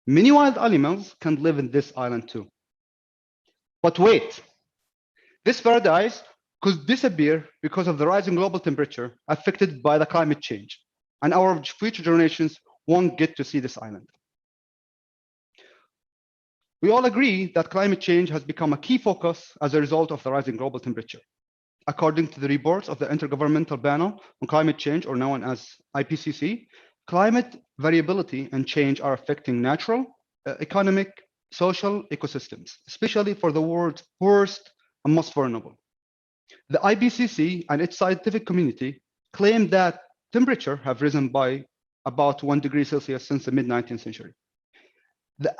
Many wild animals can live in this island too. But wait, this paradise could disappear because of the rising global temperature affected by the climate change, and our future generations won't get to see this island. We all agree that climate change has become a key focus as a result of the rising global temperature. According to the reports of the Intergovernmental Panel on Climate Change, or known as IPCC, climate variability and change are affecting natural economic, social ecosystems, especially for the world's poorest and most vulnerable. The IPCC and its scientific community claim that temperature have risen by about 1 degree Celsius since the mid-19th century. The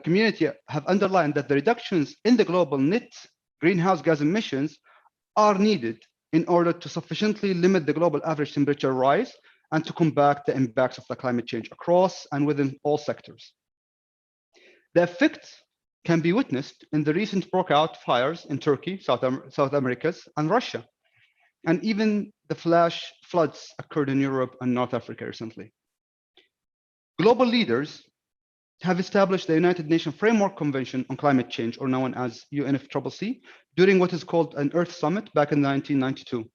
community have underlined that the reductions in the global net greenhouse gas emissions are needed in order to sufficiently limit the global average temperature rise and to combat the impacts of the climate change across and within all sectors. The effects can be witnessed in the recent broke out fires in Turkey, South Americas, and Russia, and even the flash floods occurred in Europe and North Africa recently. Global leaders have established the United Nations Framework Convention on Climate Change, or known as UNFCCC, during what is called an Earth Summit back in 1992,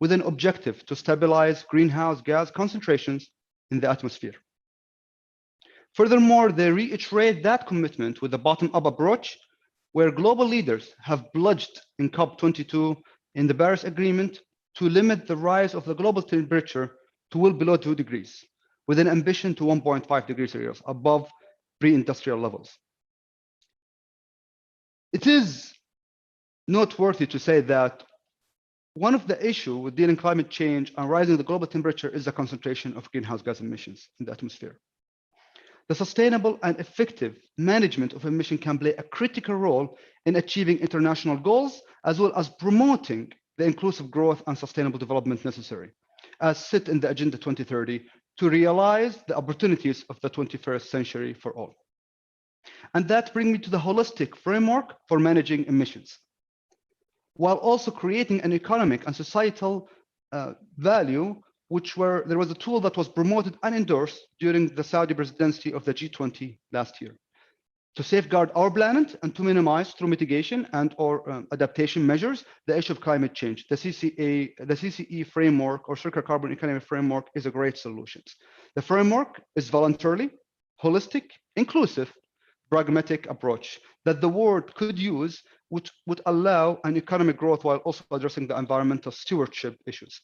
with an objective to stabilize greenhouse gas concentrations in the atmosphere. Furthermore, they reiterate that commitment with a bottom-up approach, where global leaders have pledged in COP22 in the Paris Agreement to limit the rise of the global temperature to well below 2 degrees, with an ambition to 1.5 degrees Celsius above pre-industrial levels. It is noteworthy to say that one of the issues with dealing climate change and rising the global temperature is the concentration of greenhouse gas emissions in the atmosphere. The sustainable and effective management of emission can play a critical role in achieving international goals, as well as promoting the inclusive growth and sustainable development necessary, as set in the Agenda 2030, to realize the opportunities of the 21st century for all. And that brings me to the holistic framework for managing emissions, while also creating an economic and societal value, there was a tool that was promoted and endorsed during the Saudi presidency of the G20 last year, to safeguard our planet and to minimize through mitigation and or adaptation measures the issue of climate change. The CCE framework, or Circular Carbon Economy framework, is a great solution. The framework is voluntarily, holistic, inclusive, pragmatic approach that the world could use, which would allow an economic growth while also addressing the environmental stewardship issues.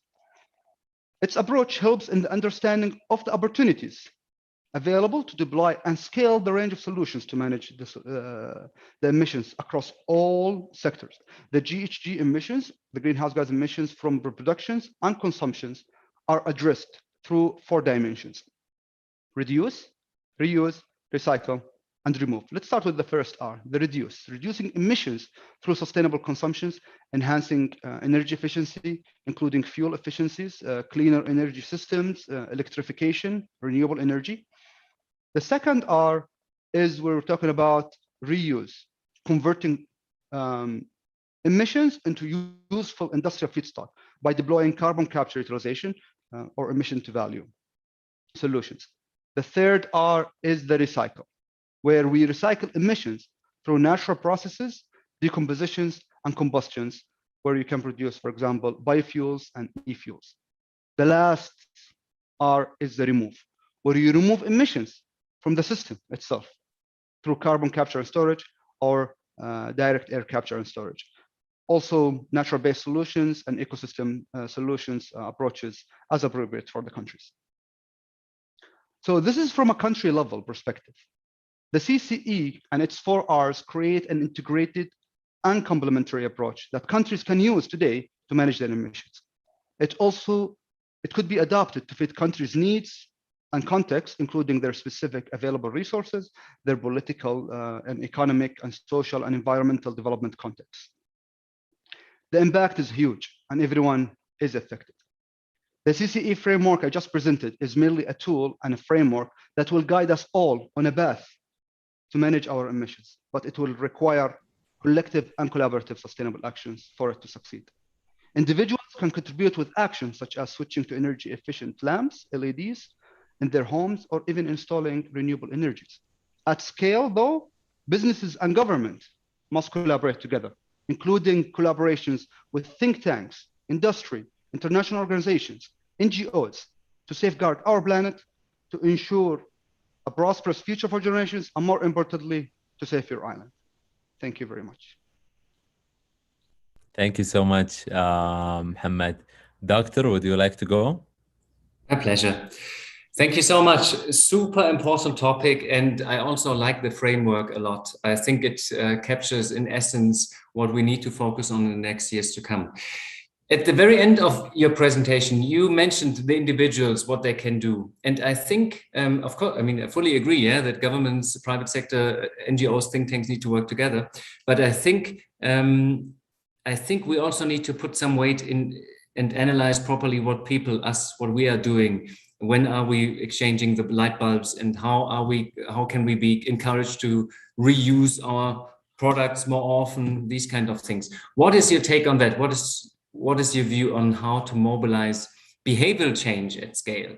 Its approach helps in the understanding of the opportunities available to deploy and scale the range of solutions to manage the emissions across all sectors. The GHG emissions, the greenhouse gas emissions from productions and consumptions, are addressed through 4 dimensions: reduce, reuse, recycle, and remove. Let's start with the first R, the reduce. Reducing emissions through sustainable consumptions, enhancing energy efficiency, including fuel efficiencies, cleaner energy systems, electrification, renewable energy. The second R is we're talking about reuse, converting emissions into useful industrial feedstock by deploying carbon capture utilization or emission to value solutions. The third R is the recycle, where we recycle emissions through natural processes, decompositions, and combustions, where you can produce, for example, biofuels and e-fuels. The last R is the remove, where you remove emissions from the system itself through carbon capture and storage or direct air capture and storage. Also, natural-based solutions and ecosystem solutions approaches as appropriate for the countries. So this is from a country level perspective. The CCE and its 4 Rs create an integrated and complementary approach that countries can use today to manage their emissions. It could be adapted to fit countries' needs and context, including their specific available resources, their political and economic and social and environmental development context. The impact is huge and everyone is affected. The CCE framework I just presented is merely a tool and a framework that will guide us all on a path to manage our emissions, but it will require collective and collaborative sustainable actions for it to succeed. Individuals can contribute with actions such as switching to energy efficient lamps, LEDs, in their homes, or even installing renewable energies. At scale, though, businesses and government must collaborate together, including collaborations with think tanks, industry, international organizations, NGOs, to safeguard our planet, to ensure a prosperous future for generations, and more importantly, to save your island. Thank you very much. Thank you so much, Mohammed. Doctor, would you like to go? My pleasure. Thank you so much. Super important topic. And I also like the framework a lot. I think it captures in essence what we need to focus on in the next years to come. At the very end of your presentation, you mentioned the individuals, what they can do. And I think, of course, I mean, I fully agree, yeah, that governments, private sector, NGOs, think tanks need to work together. But I think we also need to put some weight in and analyze properly what what we are doing. When are we exchanging the light bulbs, and how can we be encouraged to reuse our products more often, these kind of things. What is your take on that? What is your view on how to mobilize behavioral change at scale?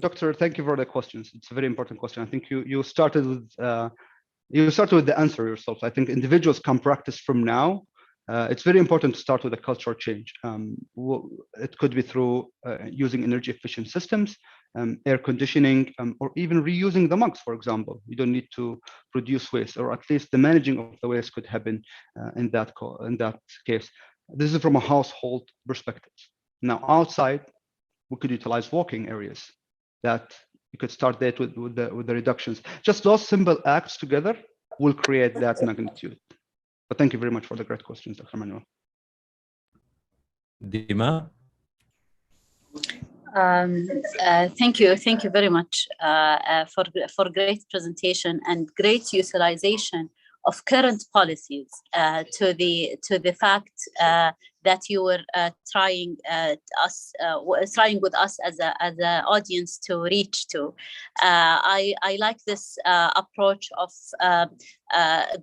Doctor, thank you for the questions. It's a very important question. I think you started with the answer yourself. I think individuals can practice from now. It's very important to start with a cultural change. It could be through using energy efficient systems, air conditioning, or even reusing the mugs, for example. You don't need to produce waste, or at least the managing of the waste could happen in that case. This is from a household perspective. Now, outside, we could utilize walking areas that you could start that with the reductions. Just those simple acts together will create that magnitude. But thank you very much for the great questions, Dr. Manuel. Dima? Thank you very much for great presentation and great utilization of current policies to the fact that you were trying with us as a audience to reach to. I like this approach of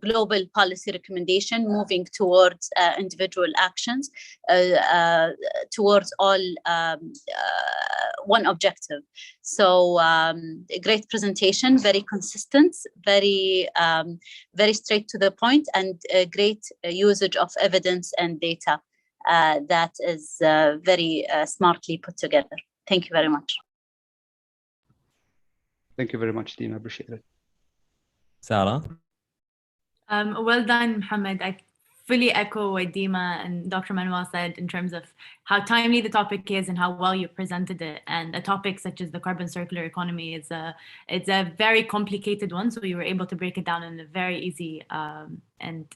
global policy recommendation moving towards individual actions towards all one objective. So a great presentation, very consistent, very straight to the point, and a great usage of evidence and data that is very smartly put together. Thank you very much. Thank you very much, Dina. Appreciate it. Sarah? Well done, Mohammed. I fully echo what Dima and Dr. Manuel said in terms of how timely the topic is and how well you presented it. And a topic such as the carbon circular economy is it's a very complicated one, so you were able to break it down in a very easy and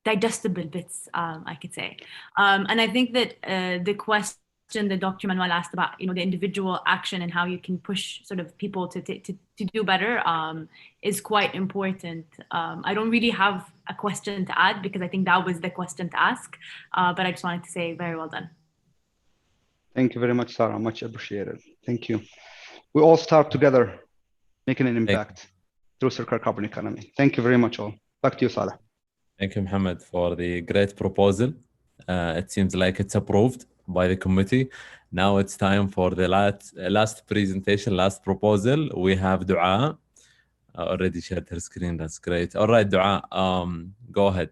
digestible bits, I could say. And I think that the question that Dr. Manuel asked about, the individual action and how you can push sort of people to do better is quite important. I don't really have a question to add because I think that was the question to ask, but I just wanted to say very well done. Thank you very much, Sarah. Much appreciated. Thank you. We all start together making an impact through circular carbon economy. Thank you very much all. Back to you, Saleh. Thank you, Mohammed, for the great proposal. It seems like it's approved by the committee. Now it's time for the last presentation, last proposal. We have Dua. Already shared her screen. That's great. All right, Dua, go ahead.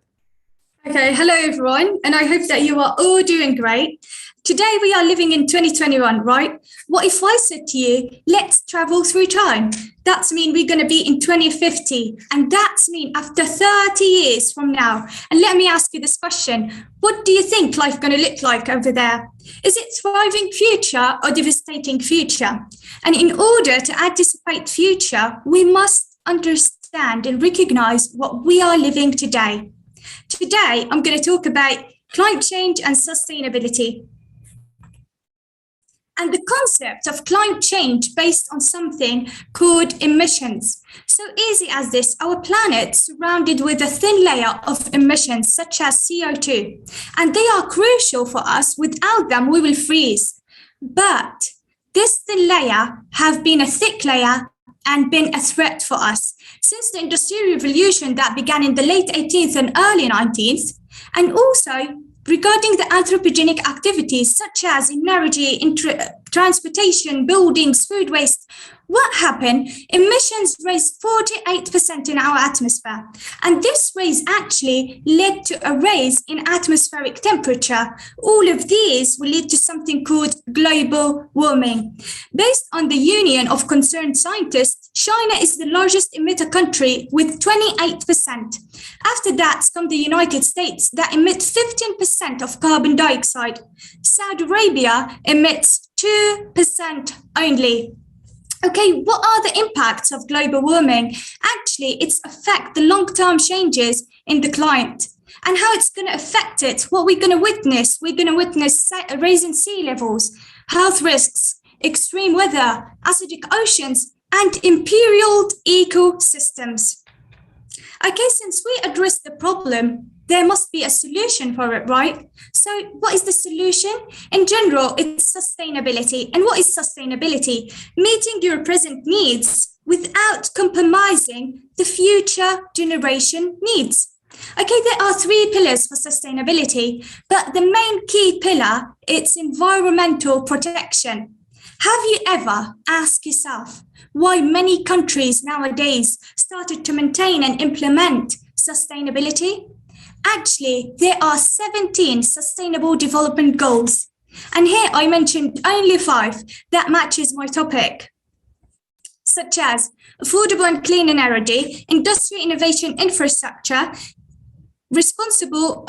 Okay, hello everyone, and I hope that you are all doing great. Today we are living in 2021, right? What if I said to you, let's travel through time? That's mean we're going to be in 2050, and that's mean after 30 years from now. And let me ask you this question. What do you think life going to look like over there? Is it thriving future or devastating future? And in order to anticipate future, we must understand and recognize what we are living today. Today, I'm going to talk about climate change and sustainability. And the concept of climate change based on something called emissions. So easy as this, our planet surrounded with a thin layer of emissions such as CO2, and they are crucial for us. Without them, we will freeze. But this thin layer have been a thick layer and been a threat for us since the Industrial Revolution that began in the late 18th and early 19th, and also regarding the anthropogenic activities such as energy, transportation, buildings, food waste. what happened? Emissions raised 48% in our atmosphere. And this raise actually led to a raise in atmospheric temperature. All of these will lead to something called global warming. Based on the Union of Concerned Scientists, China is the largest emitter country with 28%. After that come the United States that emit 15% of carbon dioxide. Saudi Arabia emits 2% only. Okay, what are the impacts of global warming? Actually, it's affect the long-term changes in the climate and how it's going to affect it. What we're going to witness, a rise in sea levels, health risks, extreme weather, acidic oceans, and imperial ecosystems. Okay, since we address the problem, there must be a solution for it, right? So what is the solution? In general, it's sustainability. And what is sustainability? Meeting your present needs without compromising the future generation needs. Okay, there are 3 pillars for sustainability, but the main key pillar, it's environmental protection. Have you ever asked yourself why many countries nowadays started to maintain and implement sustainability? Actually, there are 17 Sustainable Development Goals. And here I mentioned only 5 that matches my topic, such as affordable and clean energy, industry innovation infrastructure, responsible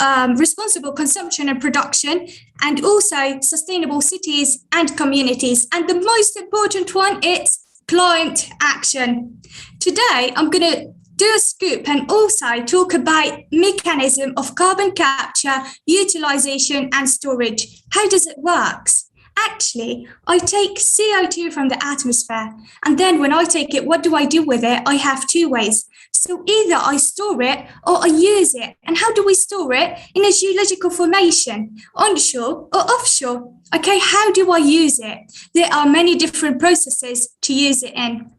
consumption and production, and also sustainable cities and communities. And the most important one is climate action. Today, I'm going to do a scoop and also talk about mechanism of carbon capture, utilization, and storage. How does it work? Actually, I take CO2 from the atmosphere, and then when I take it, what do I do with it? I have 2 ways. So either I store it or I use it. And how do we store it? In a geological formation, onshore or offshore. Okay, how do I use it? There are many different processes to use it in.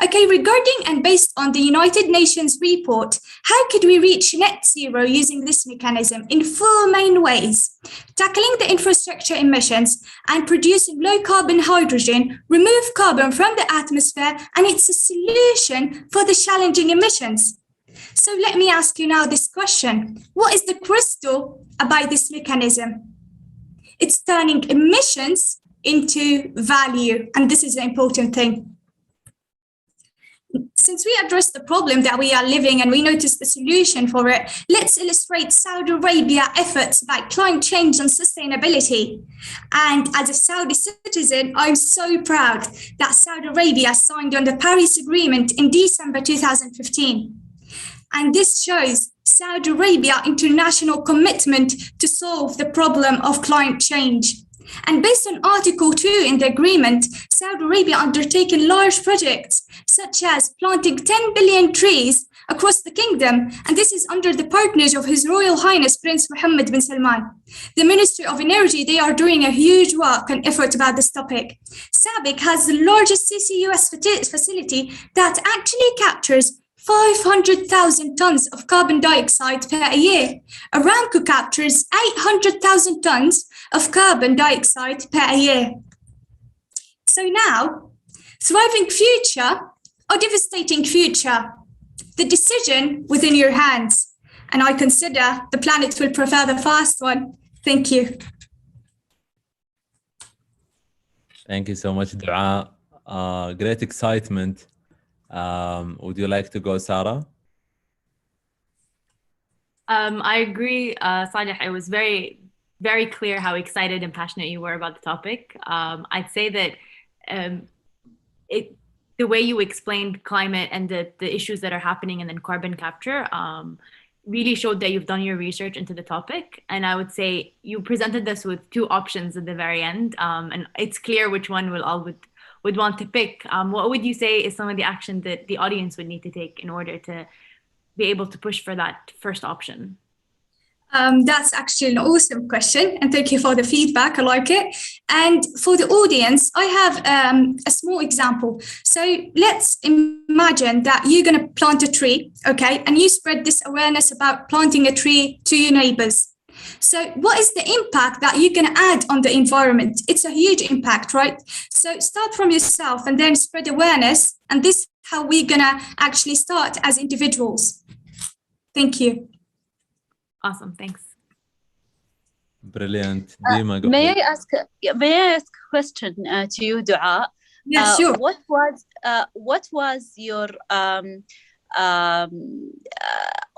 Okay, regarding and based on the United Nations report, how could we reach net zero using this mechanism? In 4 main ways: tackling the infrastructure emissions and producing low carbon hydrogen, remove carbon from the atmosphere, and it's a solution for the challenging emissions. So let me ask you now this question. What is the crystal about this mechanism? It's turning emissions into value, and this is the important thing. Since we address the problem that we are living and we notice the solution for it, let's illustrate Saudi Arabia efforts about climate change and sustainability. And as a Saudi citizen, I'm so proud that Saudi Arabia signed on the Paris Agreement in December 2015. And this shows Saudi Arabia international commitment to solve the problem of climate change. And based on Article 2 in the agreement, Saudi Arabia undertaken large projects such as planting 10 billion trees across the kingdom, and this is under the patronage of His Royal Highness Prince Mohammed bin Salman. The Ministry of Energy, they are doing a huge work and effort about this topic. SABIC has the largest CCUS facility that actually captures 500,000 tons of carbon dioxide per year. Aramco captures 800,000 tons of carbon dioxide per year. So now, thriving future or devastating future? The decision within your hands. And I consider the planet will prefer the first one. Thank you. Thank you so much, Dua. Great excitement. Would you like to go, Sarah? I agree, Salih. It was very, very clear how excited and passionate you were about the topic. I'd say that the way you explained climate and the issues that are happening and then carbon capture really showed that you've done your research into the topic. And I would say you presented us with 2 options at the very end. And it's clear which one we'll all would want to pick. What would you say is some of the action that the audience would need to take in order to be able to push for that first option? That's actually an awesome question, and thank you for the feedback. I like it. And for the audience, I have a small example. So let's imagine that you're going to plant a tree, okay, and you spread this awareness about planting a tree to your neighbors. So what is the impact that you're going to add on the environment? It's a huge impact, right? So start from yourself and then spread awareness. And this is how we're going to actually start as individuals. Thank you. Awesome. Thanks. Brilliant. Dima, go may ahead. I ask a question to you, Dua? Yeah, sure. What was your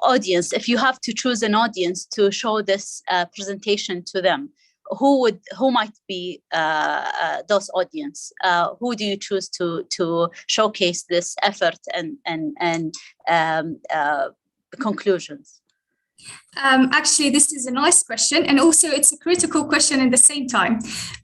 audience? If you have to choose an audience to show this presentation to them, who might be those audience? Who do you choose to showcase this effort and conclusions? Actually, this is a nice question, and also it's a critical question at the same time.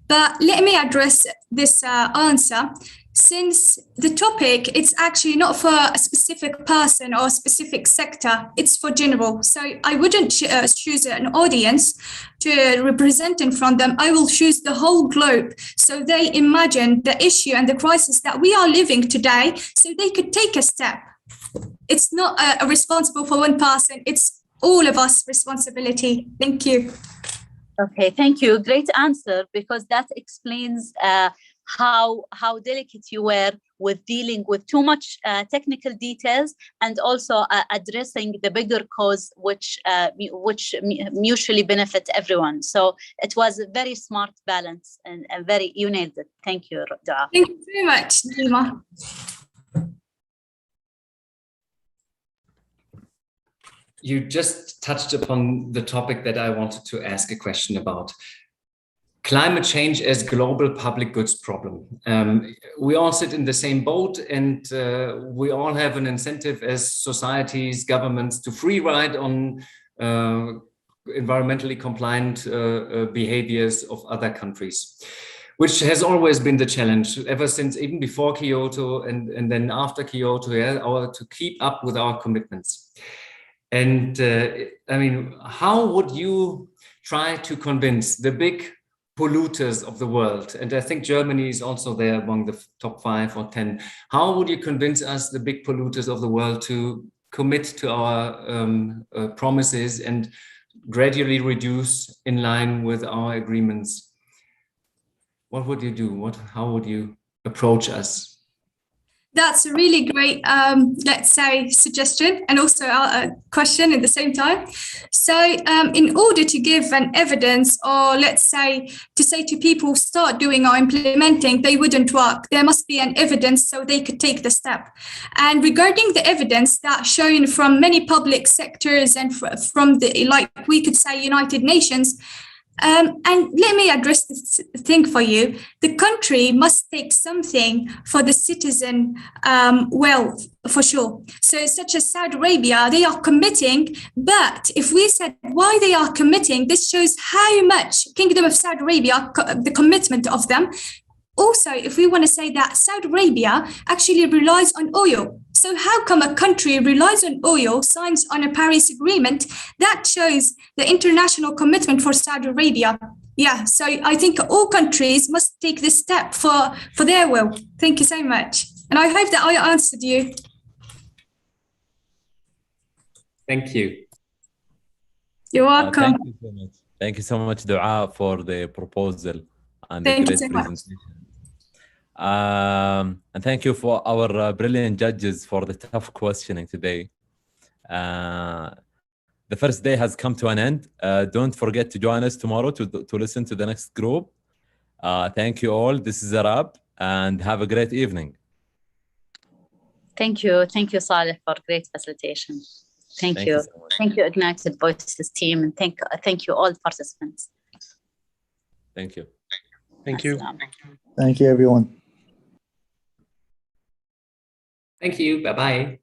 But let me address this answer. Since the topic, it's actually not for a specific person or a specific sector, it's for general. So I wouldn't choose an audience to represent in front of them. I will choose the whole globe so they imagine the issue and the crisis that we are living today so they could take a step. It's not responsible for one person, it's all of us responsibility. Thank you. Okay, thank you. Great answer, because that explains how delicate you were with dealing with too much technical details and also addressing the bigger cause, which mutually benefit everyone. So it was a very smart balance and you nailed it. Thank you, Dua. Thank you very much, Dima. You just touched upon the topic that I wanted to ask a question about. Climate change as global public goods problem. We all sit in the same boat, and we all have an incentive as societies, governments to free ride on environmentally compliant behaviors of other countries, which has always been the challenge ever since, even before Kyoto and then after Kyoto, to keep up with our commitments. And I mean, how would you try to convince the big polluters of the world? And I think Germany is also there among the top 5 or 10. How would you convince us, the big polluters of the world, to commit to our promises and gradually reduce in line with our agreements? What would you do? How would you approach us? That's a really great, let's say, suggestion and also a question at the same time. So in order to give an evidence, or let's say to say to people, start doing or implementing, they wouldn't work. There must be an evidence so they could take the step. And regarding the evidence that's shown from many public sectors and from the, like we could say, United Nations, and let me address this thing for you. The country must take something for the citizen wealth, for sure. So such as Saudi Arabia, they are committing, but if we said why they are committing, this shows how much Kingdom of Saudi Arabia, the commitment of them. Also, if we want to say that Saudi Arabia actually relies on oil. So how come a country relies on oil, signs on a Paris Agreement? That shows the international commitment for Saudi Arabia. Yeah, so I think all countries must take this step for their will. Thank you so much. And I hope that I answered you. Thank you. You're welcome. Thank you so much. Thank you so much, Dua, for the proposal and Thank the you great so much. presentation. And thank you for our brilliant judges for the tough questioning today. The first day has come to an end. Don't forget to join us tomorrow to listen to the next group. Thank you all. This is a wrap, and have a great evening. Thank you. Thank you, Saleh, for great facilitation. Thank you. So much. Thank you, Ignited Voices team, and thank you all participants. Thank you. Thank you. Thank you, everyone. Thank you. Bye-bye.